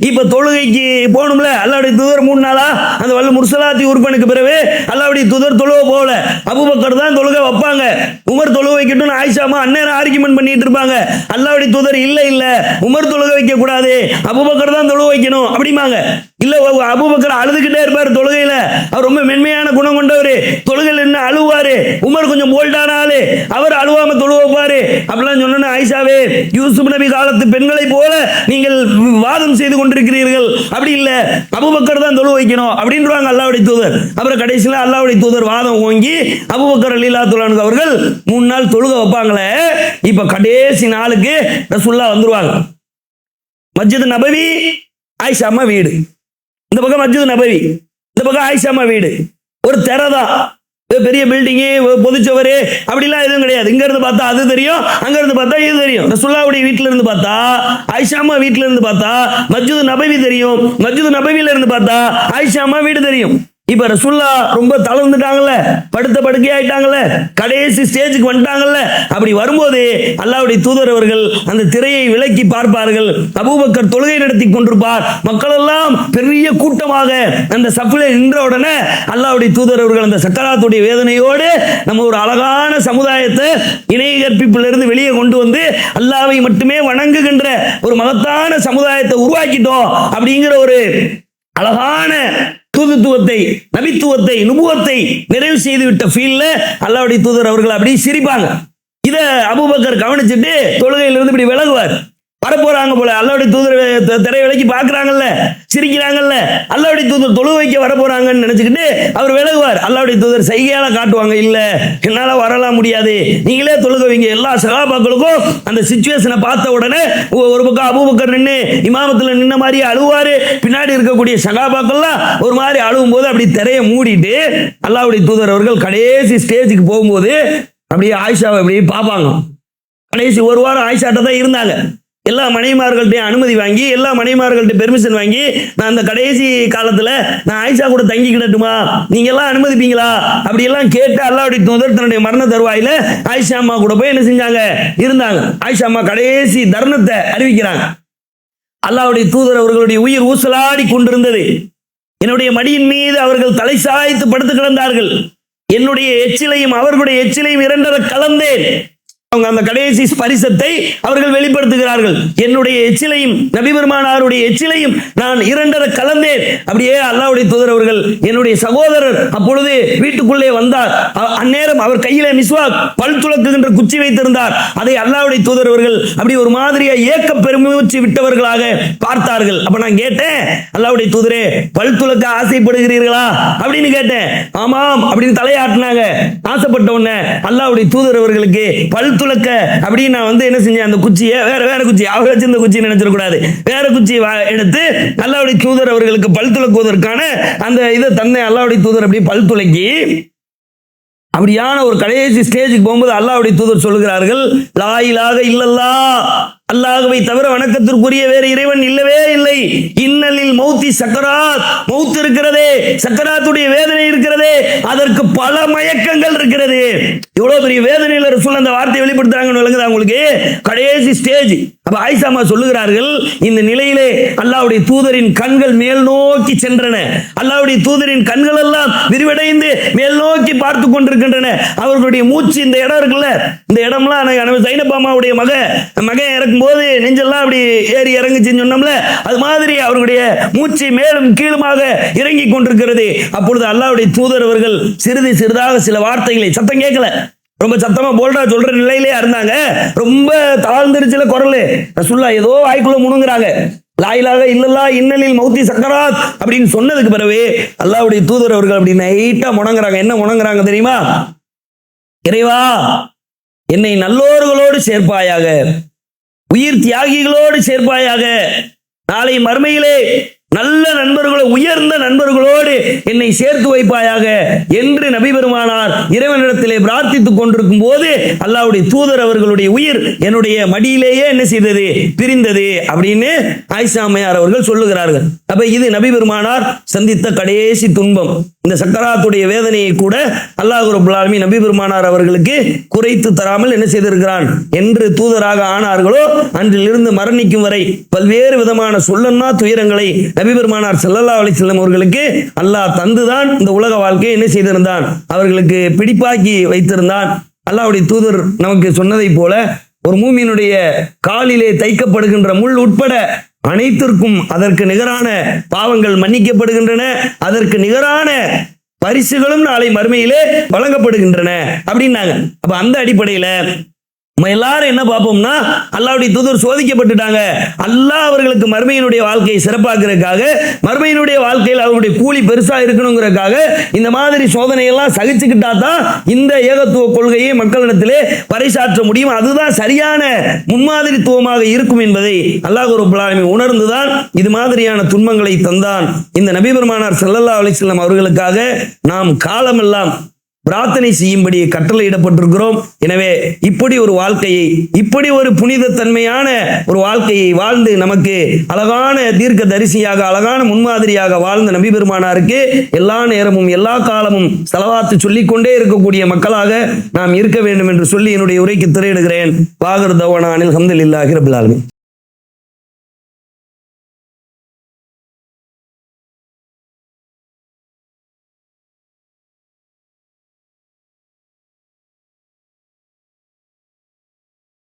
Speaker 2: இப்ப தொழுகைக்கு போகணும்ல. அல்லாஹ்வுடைய தூதர் 3 நாளா அந்த வல்ல முர்சலாத்தி உறுப்பினுக்கு பிறகு அல்லாஹ்வுடைய தூதர் தொழுக போகல, அபூபக்கர் தான் தொழுகை வைப்பாங்க. உமர் தொழுகை வைக்கட்டும் ஆயிஷாமா அந்நேரம் ஆர்கியூமெண்ட் பண்ணிட்டு இருப்பாங்க. அல்லாஹ்வுடைய தூதர் இல்ல உமர் தொழுகை வைக்க கூடாது, அபூபக்கர் தான் தொழுகை வைக்கணும் அப்படிமாங்க. இல்ல அபூபக்கர் அழுதுகிட்டே இருப்பாரு தொழுகையில, அவர் ரொம்ப மென்மையான குணம் கொண்டவர், தொழுகையில் என்ன அழுவாரு. உமர் கொஞ்சம் போல்டான ஆளு, அவர் அழுவாம தொழு வைப்பாரு. அப்படிலாம் சொன்ன ஆயிஷாவே, யூசுப் நபி காலத்து பெண்களை போல நீங்கள் வாதம் செய்து கொண்டிருக்கிறீர்கள், அப்படி இல்ல அபூபக்கர் தான் தொழு வைக்கணும் அப்படின்றாங்க அல்லாஹ்வுடைய தூதர். அப்புறம் கடைசியில் அல்லாஹ்வுடைய தூதர் வாதம் ஓங்கி அபூபக்கர் ரலியல்லாஹு அன்ஹு அவர்கள் 3 நாள் தொழுகை வைப்பாங்களே. இப்ப கடைசி நாளுக்கு ரசூலுல்லாஹ் வந்துருவாங்க. மஸ்ஜித் நபவி, ஆயிஷா அம்மா வீடு, இந்த பக்கம் மஸ்ஜித் நபவி, இந்த பக்கம் ஆயிஷா அம்மா வீடு, ஒரு தெரதான் பெரிய பில்டிங்கு, பொதுச்சவரு அப்படிலாம் எதுவும் கிடையாது. இங்க இருந்து பார்த்தா அது தெரியும், அங்க இருந்து பார்த்தா இது தெரியும். ரசூலுல்லாஹ்வுடைய வீட்டுல இருந்து பார்த்தா, ஆயிஷா அம்மா வீட்டுல இருந்து பார்த்தா மஸ்ஜித் நபவி தெரியும், மஸ்ஜித் நபவில இருந்து பார்த்தா ஆயிஷா அம்மா வீடு தெரியும். இப்ப ரசூல்லா ரொம்ப தளர்ந்துட்டாங்கல்ல, படுத்த படுக்கை ஆயிட்டாங்கல்ல, கடைசி ஸ்டேஜுக்கு வந்துட்டாங்கல்ல. அப்படி வரும்போது அல்லாஹ்வுடைய தூதர் அவர்கள் அந்த திரையை விலக்கி பார்ப்பார்கள். அபூபக்கர் தொழுகை நடத்தி கொண்டிருப்பார். மக்கள் எல்லாம் பெரிய கூட்டமாக அந்த சஃபிலே நின்ற உடனே அல்லாஹ்வுடைய தூதர் அவர்கள் அந்த சக்கராத்துடைய வேதனையோடு நம்ம ஒரு அழகான சமுதாயத்தை இணை கற்பிப்பிலிருந்து வெளியே கொண்டு வந்து அல்லாஹ்வை மட்டுமே வணங்குகின்ற ஒரு மகத்தான சமுதாயத்தை உருவாக்கிட்டோம் அப்படிங்கிற ஒரு அழகான தூதுத்துவத்தை, நபித்துவத்தை, நுபுவத்தை நிறைவு செய்துவிட்ட ஃபீல்ல அல்லாஹ்வுடைய தூதர் அவர்கள் அப்படி சிரிப்பாங்க. இத அபூபக்கர் கவனிச்சுட்டு தொழுகையிலிருந்து இப்படி விலகுவார். வரப்போறாங்க போல, அல்லாஹ்வுடைய தூதர் திரை விலக்கி பார்க்கறாங்கல்ல, சிரிக்கிறாங்கல்ல, அல்லாஹ்வுடைய தூதர் தொழு வைக்க வரப்போறாங்கன்னு நினைச்சுக்கிட்டு அவர் விலகுவார். அல்லாஹ்வுடைய தூதர் சைகையால காட்டுவாங்க, இல்ல என்னால வரலாம் முடியாது, நீங்களே தொழுக வைங்க. எல்லா சகாபாக்களுக்கும் அந்த சிச்சுவேஷனை பார்த்த உடனே ஒரு பக்கம் அபூபக்கர் நின்று இமாமத்துல நின்ன மாதிரி அழுவாரு, பின்னாடி இருக்கக்கூடிய சகாபாக்கள்லாம் ஒரு மாதிரி அழுவும் போது அப்படி திரையை மூடிட்டு அல்லாஹ்வுடைய தூதர் அவர்கள் கடைசி ஸ்டேஜுக்கு போகும்போது அப்படியே ஆயிஷாவை அப்படியே பார்ப்பாங்க. கடைசி ஒரு வாரம் ஆயிஷாட்ட தான் இருந்தாங்க. எல்லா மனைவிமார்கள்ட்ட அனுமதி வாங்கி, எல்லா மனைவிமார்கள்ட்ட பெர்மிஷன் வாங்கி, நான் அந்த கடைசி காலத்துல நான் ஆயிஷா கூட தங்கிக்கிடட்டுமா, நீங்க எல்லாம் அனுமதிப்பீங்களா அப்படி எல்லாம் கேட்டு அல்லாஹ்வுடைய தூதர் தன்னுடைய மரண தருவாயில ஆயிஷா அம்மா கூட போய் என்ன செஞ்சாங்க, இருந்தாங்க. ஆயிஷா அம்மா கடைசி தருணத்தை அறிவிக்கிறாங்க. அல்லாஹ்வுடைய தூதர் அவர்களுடைய உயிர் ஊசலாடி கொண்டிருந்தது. என்னுடைய மடியின் மீது அவர்கள் தலை சாய்த்து படுத்து கிடந்தார்கள். என்னுடைய எச்சிலையும் அவர்களுடைய எச்சிலையும் இரண்டரை கலந்தேன். அவங்க அந்த கடைசி ஸ்பரிசத்தை அவர்கள் வெளிப்படுத்துகிறார்கள். என்னுடைய எச்சிலையும் நபி பெருமானாருடைய எச்சிலையும் நான் இரண்டரை கலந்தேன். அப்படியே அல்லாஹ்வுடைய தூதர் அவர்கள், என்னுடைய சகோதரர் அப்பொழுது வீட்டுக்குள்ளே வந்தார். அந்நேரம் அவர் கையில மிஸ்வாக், பல் துலக்குகின்ற குச்சி வைத்திருந்தார். அதை அல்லாஹ்வுடைய தூதர் அவர்கள் அப்படி ஒரு மாதிரியா ஏக்க பெருமூச்சு விட்டவர்களாக பார்த்தார்கள். அப்ப நான் கேட்டேன், அல்லாஹ்வுடைய தூதரே பல் துலக்க ஆசைப்படுகிறீர்களா அப்படின்னு கேட்டேன். ஆமாம் அப்படின்னு தலையாட்டினாங்க. ஆசைப்பட்ட உடனே அல்லாஹ்வுடைய தூதர் அவர்களுக்கு பல் துலக்க அப்படின்னு நான் என்ன செஞ்சேன், அந்த குச்சியை வேற குச்சி, அவர் வச்சிருந்த குச்சி நினைச்சிடக்கூடாது, வேற குச்சி எடுத்து அல்லாஹ்வுடைய தூதர் அவர்களுக்கு பல் துலக்குவதற்கான அந்த இதை தந்தை அல்லாஹ்வுடைய தூதர் அப்படி பல் துலக்கி அப்படியான ஒரு கடைசி ஸ்டேஜுக்கு போகும்போது அல்லாஹ்வுடைய தூதர் சொல்லுகிறார்கள், லா இலாஹ இல்லல்லாஹ், அல்லாஹ்வை தவிர வணக்கத்திற்குரிய வேறு இறைவன் இல்லவே இல்லை. இன்னலில் மௌத்தி சக்கராத், மௌத் இருக்கிறதே, சக்கராத்துடைய வேதனை இருக்கிறதே, அதற்கு பல மயக்கங்கள் இருக்கிறது. இவ்வளவு பெரிய வேதனையில ரசூல் அந்த வார்த்தையை வெளிப்படுத்துறாங்கன்னு விளங்குதா உங்களுக்கு? கடைசி ஸ்டேஜ். அப்ப ஆயிஷா அம்மா சொல்லுகிறார்கள், இந்த நிலையிலே அல்லாஹ்வுடைய தூதரின் கண்கள் மேல் நோக்கி சென்றன. அல்லாஹ்வுடைய தூதரின் கண்கள் எல்லாம் விரிவடைந்து மேல் நோக்கி பார்த்து கொண்டிருக்கின்றன. அவர்களுடைய மூச்சு, இந்த இடம் இருக்குல்ல, இந்த இடம்லாம் ஜைனப் அம்மாவுடைய மகன் இறக்கும் போது நெஞ்செல்லாம் அப்படி ஏறி இறங்குச்சுன்னு சொன்னோம்ல, அது மாதிரி அவர்களுடைய மூச்சு மேலும் கீழுமாக இறங்கி கொண்டிருக்கிறது. அப்பொழுது அல்லாஹ்வுடைய தூதர் அவர்கள் சிறிது சிறிதாக சில வார்த்தைகளை, சத்தம் கேட்கல, ரொம்ப சத்தமா போல்டா சொல்ற நிலையிலே இருந்தாங்க. ரொம்ப தாழ்ந்துருச்சுல குரல். ரசூலுல்லாஹ் ஏதோ வாய்க்குள்ள முணுங்குறாங்க. லா இலாஹ இல்லல்லாஹ் இன்னலில் மௌத்தி சக்கராத் அப்படின்னு சொன்னதுக்கு பிறகு அல்லாஹ்வுடைய தூதர் அவர்கள் அப்படி நைட்டா முணங்குறாங்க. என்ன முணங்குறாங்க தெரியுமா? இறைவா, என்னை நல்லோர்களோடு சேர்ப்பாயாக, உயிர் தியாகிகளோடு சேர்ப்பாயாக, நாளை மறுமையிலே நல்ல நண்பர்களோ, உயர்ந்த நண்பர்களோடு என்னை சேர்த்து வைப்பாயாக என்று நபி பெருமானார் இறைவனிடத்திலே பிரார்த்தித்துக் கொண்டிருக்கும் போது அல்லாஹ்வுடைய தூதர் அவர்களுடைய உயிர் என்னுடைய மடியிலேயே என்ன செய்தது, பிரிந்தது அப்படின்னு ஆயிஷா அம்மையார் அவர்கள் சொல்லுகிறார்கள். அப்ப இது நபி பெருமானார் சந்தித்த கடைசி துன்பம். இந்த சக்கராத்துடைய வேதனையை கூட அல்லாஹ் ரப்பல் ஆலமீன் நபி பெருமானார் அவர்களுக்கு குறைத்து தராமல் என்ன செய்திருக்கிறான். என்று தூதராக ஆனார்களோ அன்றிலிருந்து மரணிக்கும் வரை பல்வேறு விதமான சொல்லன்னா துயரங்களை நபி பெருமானார் ஸல்லல்லாஹு அலைஹி வஸல்லம் அவர்களுக்கு அல்லாஹ் தந்துதான் இந்த உலக வாழ்க்கையை என்ன செய்திருந்தான், அவர்களுக்கு பிடிப்பாக்கி வைத்திருந்தான். அல்லாஹ்வுடைய தூதர் நமக்கு சொன்னதை போல ஒரு மூமினுடைய காலிலே தைக்கப்படுகின்ற முள் உட்பட அனைத்திற்கும் அதற்கு நிகரான பாவங்கள் மன்னிக்கப்படுகின்றன, அதற்கு நிகரான பரிசுகளும் நாளை மறுமையிலே வழங்கப்படுகின்றன அப்படின்னாங்க. அப்ப அந்த அடிப்படையில நம்ம எல்லாரும் என்ன பார்ப்போம்னா, அல்லாஹ்வுடைய தூதர் சோதிக்கப்பட்டுட்டாங்க. அல்லாஹ் அவர்களுக்கு மறுமையினுடைய வாழ்க்கையை சிறப்பாக்குறதுக்காக, மறுமையினுடைய வாழ்க்கையில் அவருடைய கூலி பெருசா இருக்கணுங்கிறதுக்காக இந்த மாதிரி சோதனையெல்லாம் சகிச்சுக்கிட்டா தான் இந்த ஏகத்துவ கொள்கையை மக்களிடத்திலே பறைசாற்ற முடியும். அதுதான் சரியான முன்மாதிரித்துவமாக இருக்கும் என்பதை அல்லாஹ் ரப்பல் ஆலமீன் உணர்ந்துதான் இது மாதிரியான துன்பங்களை தந்தான். இந்த நபி பெருமானார் ஸல்லல்லாஹு அலைஹி வஸல்லம் அவர்களுக்காக நாம் காலமெல்லாம் பிரார்த்தனை செய்யும்படி கட்டளையிடப்பட்டிருக்கிறோம். எனவே இப்படி ஒரு வாழ்க்கையை, இப்படி ஒரு புனித தன்மையான ஒரு வாழ்க்கையை வாழ்ந்து நமக்கு அழகான தீர்க்க தரிசியாக, அழகான முன்மாதிரியாக வாழ்ந்த நபி பெருமானாருக்கு எல்லா நேரமும் எல்லா காலமும் ஸலவாத்து சொல்லிக்கொண்டே இருக்கக்கூடிய மக்களாக நாம் இருக்க வேண்டும் என்று சொல்லி என்னுடைய உரைக்கு திரையிடுகிறேன். வாகர் தவானா அனில் ஹம்துலில்லாஹி ரப்பில் ஆலமீன்.